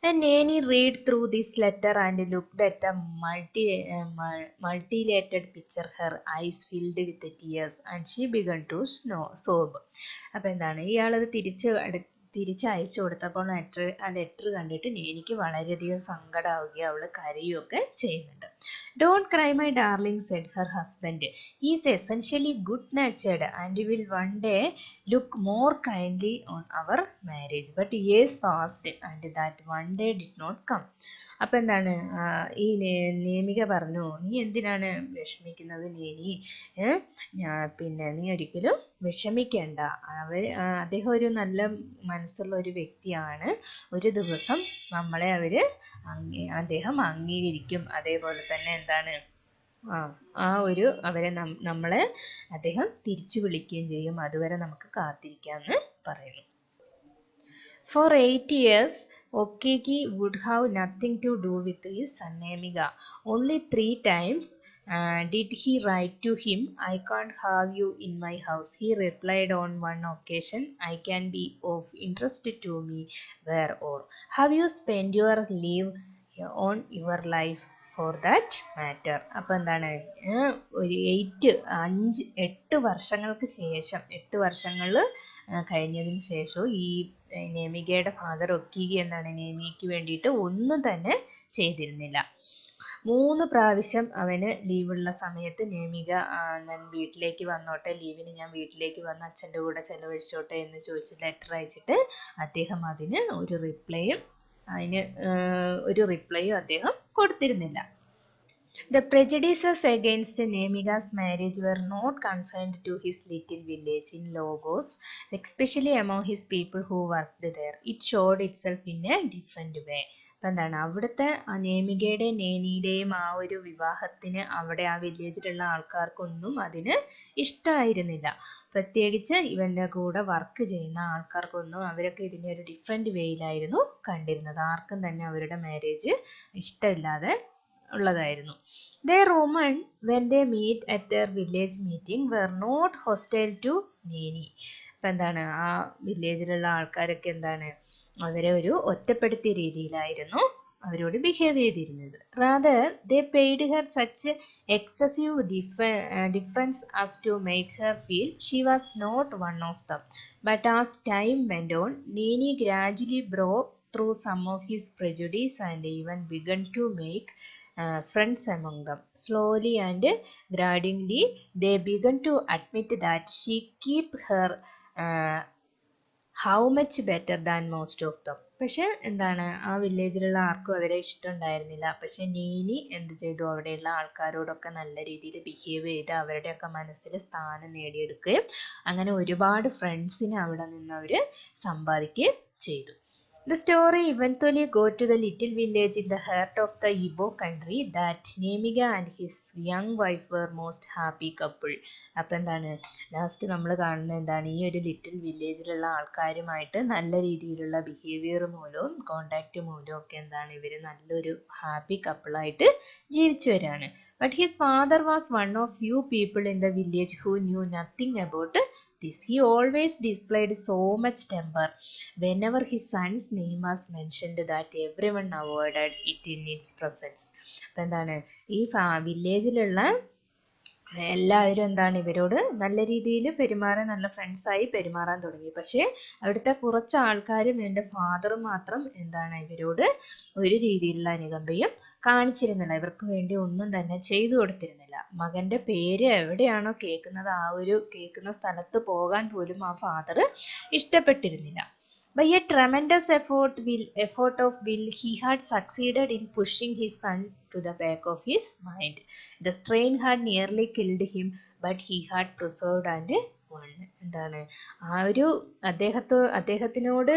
S1: And Nani read through this letter and looked at the multilayered picture. Her eyes filled with tears and she began to sob. അപ്പോൾ എന്താണ് ഇയാളത് തിരിച്ചയച്ചു കൊടുത്തപ്പോൾ ആ ലെറ്റർ കണ്ടിട്ട് നേനിക്ക് വളരെയധികം സങ്കടമാവുകയും അവൾ കരയുകയൊക്കെ ചെയ്യുന്നുണ്ട്. Don't cry, my darling, said her husband. He is essentially good-natured and will one day look more kindly on our marriage. But years passed and that one day did not come. അപ്പം എന്താണ് ഈ നേമിക പറഞ്ഞു, നീ എന്തിനാണ് വിഷമിക്കുന്നത് നേനി, പിന്നെ നീ ഒരിക്കലും വിഷമിക്കേണ്ട, അദ്ദേഹം ഒരു നല്ല മനസ്സുള്ള ഒരു വ്യക്തിയാണ്, ഒരു ദിവസം നമ്മളെ അദ്ദേഹം അംഗീകരിക്കും, അതേപോലെ തന്നെ എന്താണ് നമ്മളെ അദ്ദേഹം തിരിച്ചു വിളിക്കുകയും ചെയ്യും, അതുവരെ നമുക്ക് കാത്തിരിക്കാമെന്ന് പറയുന്നു. For 8 years Okeki would have nothing to do with his son Nemiga. Only 3 times did he write to him, I can't have you in my house. He replied on one occasion, I can be of interest to me, where or have you spent your leave on your life for that matter. അപ്പം എന്താണ് ഒരു 8 വർഷങ്ങൾക്ക് ശേഷം 8 വർഷങ്ങൾ കഴിഞ്ഞതിന് ശേഷം ഈ നേമികയുടെ father ഒക്കീഗി എന്താണ് നേമിക്ക് വേണ്ടിയിട്ട് ഒന്നും തന്നെ ചെയ്തിരുന്നില്ല. 3 പ്രാവശ്യം അവന് ലീവുള്ള സമയത്ത് നേമിക ഞാൻ വീട്ടിലേക്ക് വന്നോട്ടെ, ലീവിന് ഞാൻ വീട്ടിലേക്ക് വന്ന് അച്ഛൻ്റെ കൂടെ ചെലവഴിച്ചോട്ടെ എന്ന് ചോദിച്ച് ലെറ്റർ അയച്ചിട്ട് അദ്ദേഹം അതിന് ഒരു റിപ്ലൈയും അദ്ദേഹം കൊടുത്തിരുന്നില്ല. The prejudices against Nemiga's marriage were not confined to his little village in Lagos, especially among his people who worked there. It showed itself in a different way. അപ്പം എന്താണ് അവിടുത്തെ നേമികയുടെയും നേനിയുടെയും ആ ഒരു വിവാഹത്തിന് അവിടെ ആ വില്ലേജിലുള്ള ആൾക്കാർക്കൊന്നും അതിന് ഇഷ്ടമായിരുന്നില്ല. പ്രത്യേകിച്ച് ഇവൻ്റെ കൂടെ വർക്ക് ചെയ്യുന്ന ആൾക്കാർക്കൊന്നും അവരൊക്കെ ഇതിനെ ഒരു ഡിഫറെൻറ്റ് വേയിലായിരുന്നു കണ്ടിരുന്നത്. ആർക്കും തന്നെ അവരുടെ മാരേജ് ഇഷ്ടമില്ലാതെ ഉള്ളതായിരുന്നു. Their women, when they meet at their village meeting, were not hostile to Neni. അപ്പം എന്താണ് ആ വില്ലേജിലുള്ള ആൾക്കാരൊക്കെ എന്താണ് അവരെ ഒരു ഒറ്റപ്പെടുത്തിയ രീതിയിലായിരുന്നു അവരോട് ബിഹേവ് ചെയ്തിരുന്നത്. Rather, they paid her such excessive difference as to make her feel she was not one of them. But as time went on, Neni gradually broke through some of his prejudice and even began to make friends among them. Slowly and gradually, they began to admit that she kept her how much better than most of them. പക്ഷെ എന്താണ് ആ വില്ലേജിലുള്ള ആർക്കും അവരെ ഇഷ്ടമുണ്ടായിരുന്നില്ല. പക്ഷെ നീനി എന്ത് ചെയ്തു, അവിടെയുള്ള ആൾക്കാരോടൊക്കെ നല്ല രീതിയിൽ ബിഹേവ് ചെയ്ത് അവരുടെയൊക്കെ മനസ്സിൽ സ്ഥാനം നേടിയെടുക്കുകയും അങ്ങനെ ഒരുപാട് ഫ്രണ്ട്സിനെ അവിടെ നിന്ന് അവർ സമ്പാദിക്കുകയും ചെയ്തു. The story eventually got to the little village in the heart of the Igbo country that Nemiga and his young wife were most happy couple. അപ്പം എന്താണ് ലാസ്റ്റ് നമ്മൾ കാണുന്നത് എന്താണ് ഈ ഒരു ലിറ്റിൽ വില്ലേജിലുള്ള ആൾക്കാരുമായിട്ട് നല്ല രീതിയിലുള്ള ബിഹേവിയർ മൂലവും കോണ്ടാക്റ്റ് മൂലവും ഒക്കെ എന്താണ് ഇവർ നല്ലൊരു ഹാപ്പി കപ്പിളായിട്ട് ജീവിച്ചു വരികയാണ്. But his father was one of few people in the village who knew nothing about this. He always displayed so much temper whenever his son's name was mentioned that everyone avoided it in its presence. അപ്പം എന്താണ് ഈ വില്ലേജിലുള്ള എല്ലാവരും എന്താണ് ഇവരോട് നല്ല രീതിയിൽ പെരുമാറാൻ, നല്ല ഫ്രണ്ട്സായി പെരുമാറാൻ തുടങ്ങി. പക്ഷേ അവിടുത്തെ കുറച്ച് ആൾക്കാരും എൻ്റെ ഫാദറും മാത്രം എന്താണ് ഇവരോട് ഒരു രീതിയിലുള്ള അനുകമ്പയും കാണിച്ചിരുന്നില്ല. ഇവർക്ക് വേണ്ടി ഒന്നും തന്നെ ചെയ്തു കൊടുത്തിരുന്നില്ല. മകൻ്റെ പേര് എവിടെയാണോ കേൾക്കുന്നത് ആ ഒരു കേൾക്കുന്ന സ്ഥലത്ത് പോകാൻ പോലും ആ father ഇഷ്ടപ്പെട്ടിരുന്നില്ല. By a tremendous effort of will, he had succeeded in pushing his son to the back of his mind. The strain had nearly killed him, but he had preserved and won. എന്താണ് ആ ഒരു അദ്ദേഹത്തിനോട്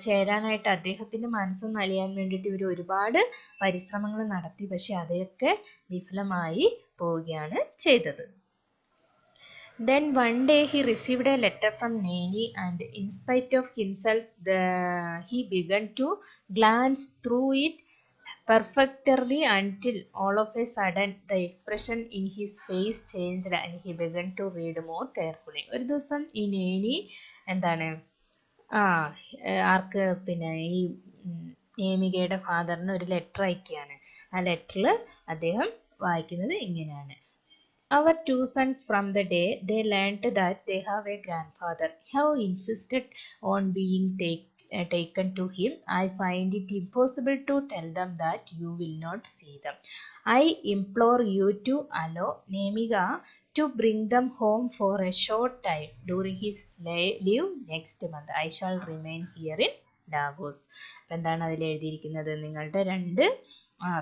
S1: ചേരാനായിട്ട് അദ്ദേഹത്തിന്റെ മനസ്സൊന്ന് അലിയാൻ വേണ്ടിയിട്ട് ഇവർ ഒരുപാട് പരിശ്രമങ്ങൾ നടത്തി, പക്ഷെ അതൊക്കെ വിഫലമായി പോവുകയാണ് ചെയ്തത്. Then one day he received a letter from Nani, and in spite of himself, he began to glance through it perfectly until all of a sudden the expression in his face changed and he began to read more carefully. ഒരു ദിവസം ഈ നേനി എന്താണ് ആർക്ക് പിന്നെ ഈ നേമികയുടെ ഫാദറിന് ഒരു letter അയക്കുകയാണ്. ആ ലെറ്ററിൽ അദ്ദേഹം വായിക്കുന്നത് ഇങ്ങനെയാണ്: Our two sons from the day they learnt that they have a grandfather have insisted on being taken to him. I find it impossible to tell them that you will not see them. I implore you to allow Nemiga to bring them home for a short time during his leave next month. I shall remain here in Davos. അപ്പം എന്താണ് അതിൽ എഴുതിയിരിക്കുന്നത്? നിങ്ങളുടെ രണ്ട്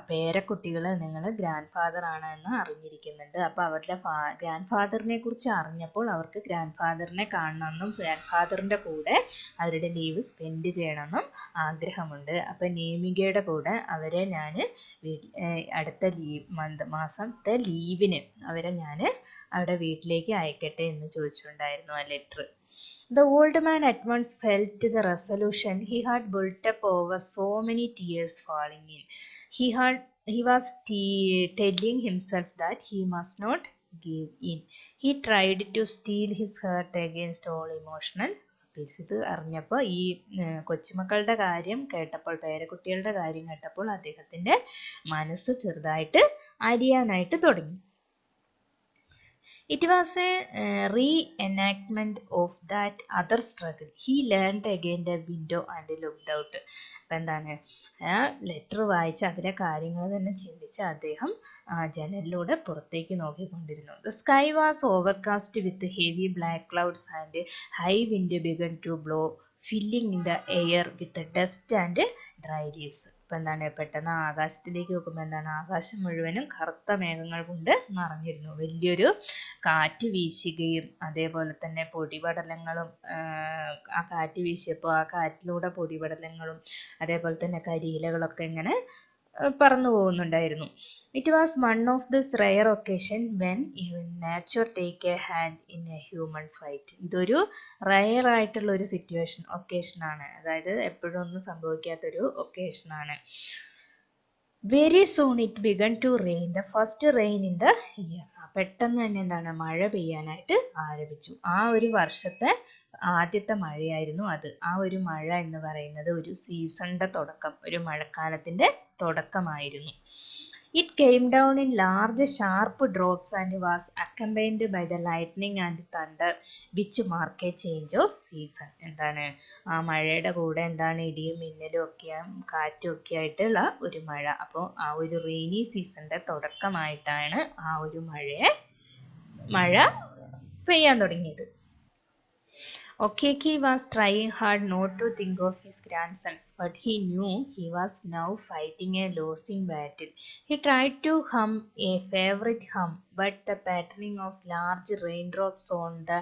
S1: പേരക്കുട്ടികൾ നിങ്ങൾ grand father ആണ് എന്ന് അറിഞ്ഞിരിക്കുന്നുണ്ട്. അപ്പോൾ അവരുടെ ഗ്രാൻഡ് ഫാദറിനെ കുറിച്ച് അറിഞ്ഞപ്പോൾ അവർക്ക് ഗ്രാൻഡ് ഫാദറിനെ കാണണമെന്നും ഗ്രാൻഡ് ഫാദറിൻ്റെ കൂടെ അവരുടെ ലീവ് സ്പെൻഡ് ചെയ്യണമെന്നും ആഗ്രഹമുണ്ട്. അപ്പം നേമികയുടെ കൂടെ അവരെ ഞാൻ അടുത്ത മാസത്തെ ലീവിന് അവരെ ഞാൻ അവിടെ വീട്ടിലേക്ക് അയക്കട്ടെ എന്ന് ചോദിച്ചിട്ടുണ്ടായിരുന്നു ആ letter. The old man at once felt the resolution he had built up over so many tears falling in. He was telling himself that he must not give in. He tried to steel his heart against all emotional appeals. ഇത് അറിഞ്ഞപ്പോൾ ഈ കൊച്ചുമക്കളുടെ കാര്യം കേട്ടപ്പോൾ, പേരക്കുട്ടികളുടെ കാര്യം കേട്ടപ്പോൾ അദ്ദേഹത്തിൻ്റെ മനസ്സ് ചെറുതായിട്ട് അലിയാനായിട്ട് തുടങ്ങി. It was a reenactment of that other struggle. He leaned against the window and looked out. അപ്പം എന്താണ് ആ ലെറ്റർ വായിച്ച് അതിലെ കാര്യങ്ങൾ തന്നെ ചിന്തിച്ച് അദ്ദേഹം ജനലിലൂടെ പുറത്തേക്ക് നോക്കിക്കൊണ്ടിരുന്നു. The sky was overcast with heavy black clouds and high wind began to blow, filling in the air with dust and dry leaves. ഇപ്പം എന്താണ് പെട്ടെന്ന് ആകാശത്തിലേക്ക് നോക്കുമ്പോൾ എന്താണ് ആകാശം മുഴുവനും കറുത്ത മേഘങ്ങൾ കൊണ്ട് നിറഞ്ഞിരുന്നു. വലിയൊരു കാറ്റ് വീശുകയും അതേപോലെ തന്നെ പൊടിപടലങ്ങളും ആ കാറ്റ് വീശിയപ്പോൾ ആ കാറ്റിലൂടെ പൊടിപടലങ്ങളും അതേപോലെ തന്നെ കരിയിലകളൊക്കെ ഇങ്ങനെ പറന്നു പോകുന്നുണ്ടായിരുന്നു. It was one of this rare occasion when nature take a hand in a human fight. ഇതൊരു റെയർ ആയിട്ടുള്ള ഒരു ഒക്കേഷനാണ്, അതായത് എപ്പോഴും ഒന്നും സംഭവിക്കാത്തൊരു ഒക്കേഷനാണ്. Very soon it began to rain, the first rain in the year. പെട്ടെന്ന് തന്നെ എന്താണ് മഴ പെയ്യാനായിട്ട് ആരംഭിച്ചു. ആ ഒരു വർഷത്തെ ആദ്യത്തെ മഴയായിരുന്നു അത്. ആ ഒരു മഴ എന്ന് പറയുന്നത് ഒരു സീസണിൻ്റെ തുടക്കം, ഒരു മഴക്കാലത്തിൻ്റെ തുടക്കമായിരുന്നു. It came down in large sharp drops and was accompanied by the lightning and thunder which mark a change of season. എന്താണ് ആ മഴയുടെ കൂടെ എന്താണ് ഇടിയും മിന്നലും ഒക്കെ കാറ്റും ഒക്കെ ആയിട്ടുള്ള ഒരു മഴ. അപ്പോൾ ആ ഒരു റെയിനി സീസണിൻ്റെ തുടക്കമായിട്ടാണ് ആ ഒരു മഴ പെയ്യാൻ തുടങ്ങിയത്. Okeki was trying hard not to think of his grandsons, but he knew he was now fighting a losing battle. He tried to hum a favorite hum, but the pattering of large raindrops on the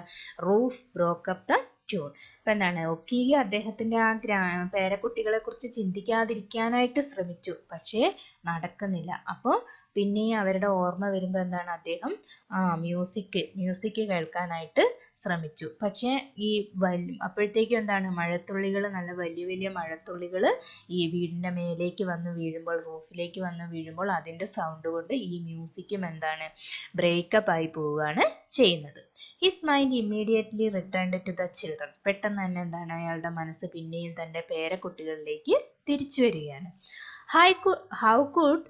S1: roof broke up the tune. അപ്പം എന്താണ് ഒക്കീലി അദ്ദേഹത്തിൻ്റെ ആ പേരക്കുട്ടികളെ കുറിച്ച് ചിന്തിക്കാതിരിക്കാനായിട്ട് ശ്രമിച്ചു, പക്ഷേ നടക്കുന്നില്ല. അപ്പോൾ പിന്നെയും അവരുടെ ഓർമ്മ വരുമ്പോൾ എന്താണ് അദ്ദേഹം മ്യൂസിക് കേൾക്കാനായിട്ട് ശ്രമിച്ചു. പക്ഷേ ഈ അപ്പോഴത്തേക്കും എന്താണ് മഴത്തുള്ളികൾ, നല്ല വലിയ വലിയ മഴത്തുള്ളികൾ ഈ വീടിൻ്റെ മേലേക്ക് വന്ന് വീഴുമ്പോൾ, റൂഫിലേക്ക് വന്ന് വീഴുമ്പോൾ അതിൻ്റെ സൗണ്ട് കൊണ്ട് ഈ മ്യൂസിക്കും എന്താണ് ബ്രേക്കപ്പ് ആയി പോവുകയാണ് ചെയ്യുന്നത്. His mind immediately returned to the children. പെട്ടെന്ന് തന്നെ എന്താണ് അയാളുടെ മനസ്സ് പിന്നെയും തൻ്റെ പേരക്കുട്ടികളിലേക്ക് തിരിച്ചു വരികയാണ്. How could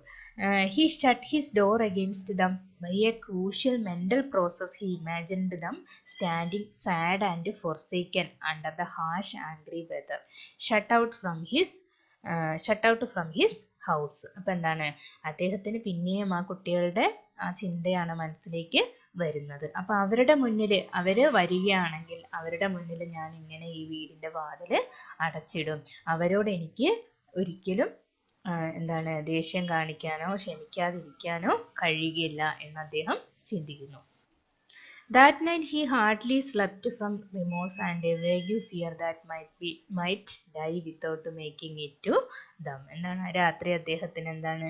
S1: he shut his door against them? By a crucial mental process he imagined them standing sad and forsaken under the harsh angry weather, shut out from his house. അപ്പം എന്താണ് അദ്ദേഹത്തിന് പിന്നെയും ആ കുട്ടികളുടെ ആ ചിന്തയാണ് മനസ്സിലേക്ക് വരുന്നത്. അപ്പോൾ അവരുടെ മുന്നിൽ അവർ വരികയാണെങ്കിൽ അവരുടെ മുന്നിൽ ഞാൻ ഇങ്ങനെ ഈ വീടിൻ്റെ വാതിൽ അടച്ചിടും. അവരോട് എനിക്ക് ഒരിക്കലും എന്താണ് ദേഷ്യം കാണിക്കാനോ ക്ഷമിക്കാതിരിക്കാനോ കഴിയുകയില്ല എന്ന് അദ്ദേഹം ചിന്തിക്കുന്നു. That night he hardly slept from remorse and a vague fear that might die without making it to them. എന്താണ് രാത്രി അദ്ദേഹത്തിന് എന്താണ്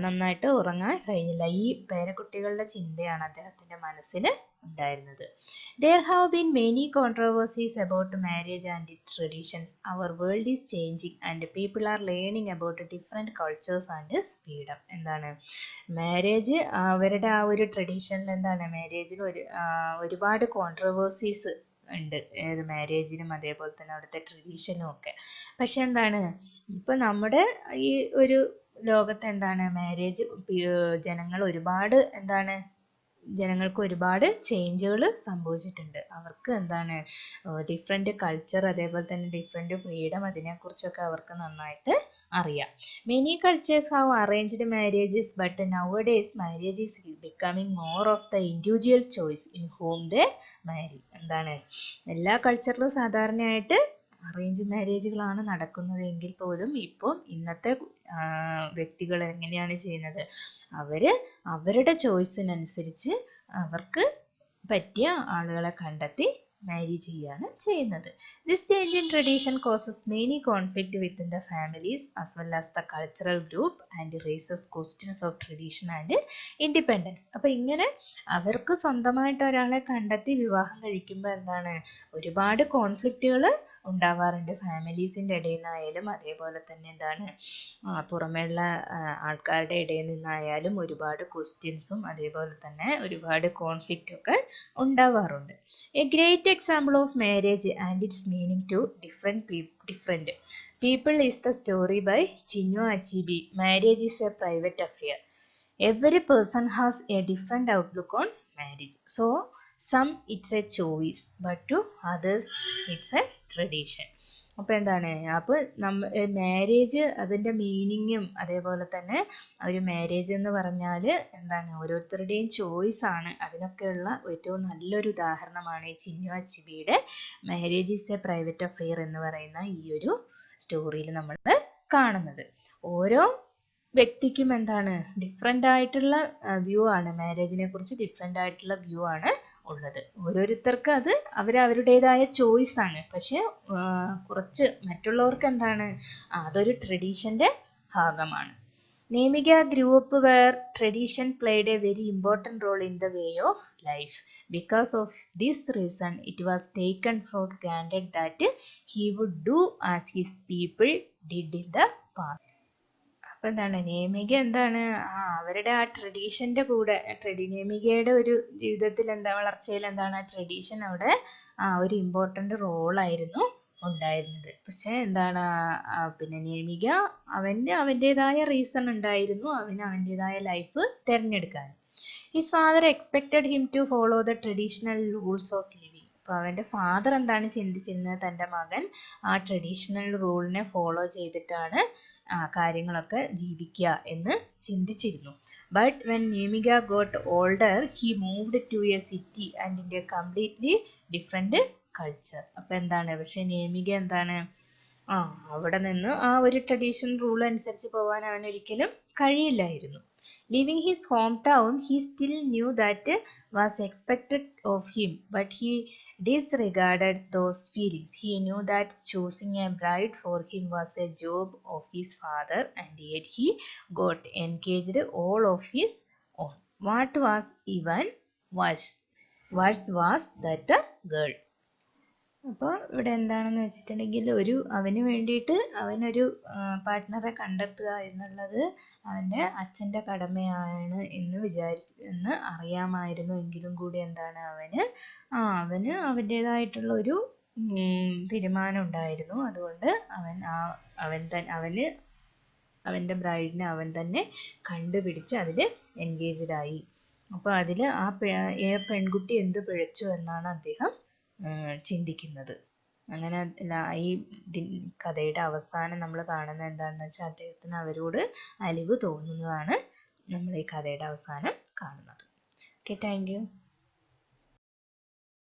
S1: നന്നായിട്ട് ഉറങ്ങാൻ കഴിഞ്ഞില്ല. ഈ പേരക്കുട്ടികളുടെ ചിന്തയാണ് അദ്ദേഹത്തിന്റെ മനസ്സിൽ ഉണ്ടായിരുന്നത്. There have been many controversies about marriage and its traditions. Our world is changing and people are learning about different cultures and freedom. എന്താണ് മാരേജ് അവരുടെ ആ ഒരു ട്രഡീഷനിൽ എന്താണ് മാരേജിന് ഒരുപാട് കോൺട്രവേഴ്സീസ് ഉണ്ട്. ഏത് മാരേജിനും അതേപോലെ തന്നെ അവിടുത്തെ ട്രഡീഷനും ഒക്കെ. പക്ഷെ എന്താണ് ഇപ്പൊ നമ്മുടെ ഈ ഒരു ലോകത്ത് എന്താണ് മാരേജ് ജനങ്ങൾക്ക് ഒരുപാട് ചേഞ്ചുകൾ സംഭവിച്ചിട്ടുണ്ട്. അവർക്ക് എന്താണ് ഡിഫറെൻ്റ് കൾച്ചർ അതേപോലെ തന്നെ ഡിഫറെൻ്റ് ഫ്രീഡം അതിനെക്കുറിച്ചൊക്കെ അവർക്ക് നന്നായിട്ട് അറിയാം. Many cultures have arranged marriages but nowadays marriage is becoming more of the individual choice in whom they marry. എന്താണ് എല്ലാ കൾച്ചറിലും സാധാരണയായിട്ട് അറേഞ്ച് മാരേജുകളാണ് നടക്കുന്നത് എങ്കിൽ പോലും ഇപ്പോൾ ഇന്നത്തെ വ്യക്തികൾ എങ്ങനെയാണ് ചെയ്യുന്നത്, അവരുടെ ചോയ്സിനനുസരിച്ച് അവർക്ക് പറ്റിയ ആളുകളെ കണ്ടെത്തി മാരി ചെയ്യാണ് ചെയ്യുന്നത്. This change in tradition causes many conflict within the families as well as the cultural group and races questions of tradition and independence. അപ്പോൾ ഇങ്ങനെ അവർക്ക് സ്വന്തമായിട്ട് ഒരാളെ കണ്ടെത്തി വിവാഹം കഴിക്കുമ്പോൾ എന്താണ് ഒരുപാട് കോൺഫ്ലിക്റ്റുകൾ ഉണ്ടാവാറുണ്ട്. ഫാമിലീസിൻ്റെ ഇടയിൽ നിന്നായാലും അതേപോലെ തന്നെ എന്താണ് പുറമേയുള്ള ആൾക്കാരുടെ ഇടയിൽ നിന്നായാലും ഒരുപാട് ക്വസ്റ്റ്യൻസും അതേപോലെ തന്നെ ഒരുപാട് കോൺഫ്ലിക്റ്റൊക്കെ ഉണ്ടാവാറുണ്ട്. A great example of marriage and its meaning to different people is the story by Chinua Achebe. Marriage is a private affair. Every person has a different outlook on marriage. So, some it's a choice, but to others it's a tradition. അപ്പോൾ എന്താണ് marriage അതിൻ്റെ മീനിങ്ങും അതേപോലെ തന്നെ ഒരു marriage എന്ന് പറഞ്ഞാൽ എന്താണ് ഓരോരുത്തരുടെയും ചോയ്സ് ആണ്. അതിനൊക്കെയുള്ള ഏറ്റവും നല്ലൊരു ഉദാഹരണമാണ് ഈ ചിന്നു അച്ചിബിയുടെ marriage is a private affair എന്ന് പറയുന്ന ഈ ഒരു സ്റ്റോറിയിൽ നമ്മൾ കാണുന്നത്. ഓരോ വ്യക്തിക്കും എന്താണ് ഡിഫറെൻ്റ് ആയിട്ടുള്ള വ്യൂ ആണ്, മാരേജിനെ കുറിച്ച് ഡിഫറെൻ്റ് ആയിട്ടുള്ള വ്യൂ ആണ് ഉള്ളത്. ഓരോരുത്തർക്ക് അത് അവരുടേതായ ചോയ്സ് ആണ്. പക്ഷെ കുറച്ച് മറ്റുള്ളവർക്ക് എന്താണ് അതൊരു ട്രഡീഷൻ്റെ ഭാഗമാണ്. Nemika grew up where tradition played a very important role in the way of life. Because of this reason, it was taken for granted that he would do as his people did in the past. അപ്പോൾ എന്താണ് നേമിക എന്താണ് അവരുടെ ആ ട്രഡീഷൻ്റെ കൂടെ നേമികയുടെ ഒരു ജീവിതത്തിൽ വളർച്ചയിൽ എന്താണ് ആ ട്രഡീഷൻ അവിടെ ഒരു ഇമ്പോർട്ടൻ്റ് റോളായിരുന്നു ഉണ്ടായിരുന്നത്. പക്ഷേ എന്താണ് പിന്നെ നേമിക അവൻ്റേതായ റീസൺ ഉണ്ടായിരുന്നു അവൻ്റേതായ ലൈഫ് തിരഞ്ഞെടുക്കാൻ. His father expected him to follow the traditional rules of living. അപ്പോൾ അവൻ്റെ ഫാദർ എന്താണ് ചിന്തിച്ചിരുന്നത്, തൻ്റെ മകൻ ആ ട്രഡീഷണൽ റൂളിനെ ഫോളോ ചെയ്തിട്ടാണ് കാര്യങ്ങളൊക്കെ ജീവിക്കുക എന്ന് ചിന്തിച്ചിരുന്നു. But when Nnaemeka got older he moved to a city and in a completely different culture. അപ്പോൾ എന്താണ് പക്ഷേ നേമിക എന്താണ് അവിടെ നിന്ന് ആ ഒരു ട്രഡീഷണൽ റൂൾ അനുസരിച്ച് പോകാൻ അവനൊരിക്കലും കഴിയില്ലായിരുന്നു. Leaving his hometown, he still knew that was expected of him, but he disregarded those feelings. He knew that choosing a bride for him was a job of his father, and yet he got engaged all of his own. What was even worse was that the girl. അപ്പോൾ ഇവിടെ എന്താണെന്ന് വെച്ചിട്ടുണ്ടെങ്കിൽ അവന് വേണ്ടിയിട്ട് അവനൊരു പാർട്ട്ണറെ കണ്ടെത്തുക എന്നുള്ളത് അവൻ്റെ അച്ഛൻ്റെ കടമയാണ് എന്ന് അറിയാമായിരുന്നു. എങ്കിലും കൂടി എന്താണ് അവന് അവൻ്റേതായിട്ടുള്ള ഒരു തീരുമാനം ഉണ്ടായിരുന്നു. അതുകൊണ്ട് അവൻ്റെ ബ്രൈഡിനെ അവൻ തന്നെ കണ്ടുപിടിച്ച് അതിൽ എൻഗേജ്ഡ് ആയി. അപ്പോൾ അതിൽ ആ പെൺകുട്ടി എന്ത് പിഴച്ചു എന്നാണ് അദ്ദേഹം ചിന്തിക്കുന്നത്. അങ്ങനെ ഈ കഥയുടെ അവസാനം നമ്മൾ കാണുന്നത് എന്താണെന്ന് വെച്ചാൽ അദ്ദേഹത്തിന് അവരോട് അലിവ് തോന്നുന്നതാണ് നമ്മൾ ഈ കഥയുടെ അവസാനം കാണുന്നത്. Okay, thank you.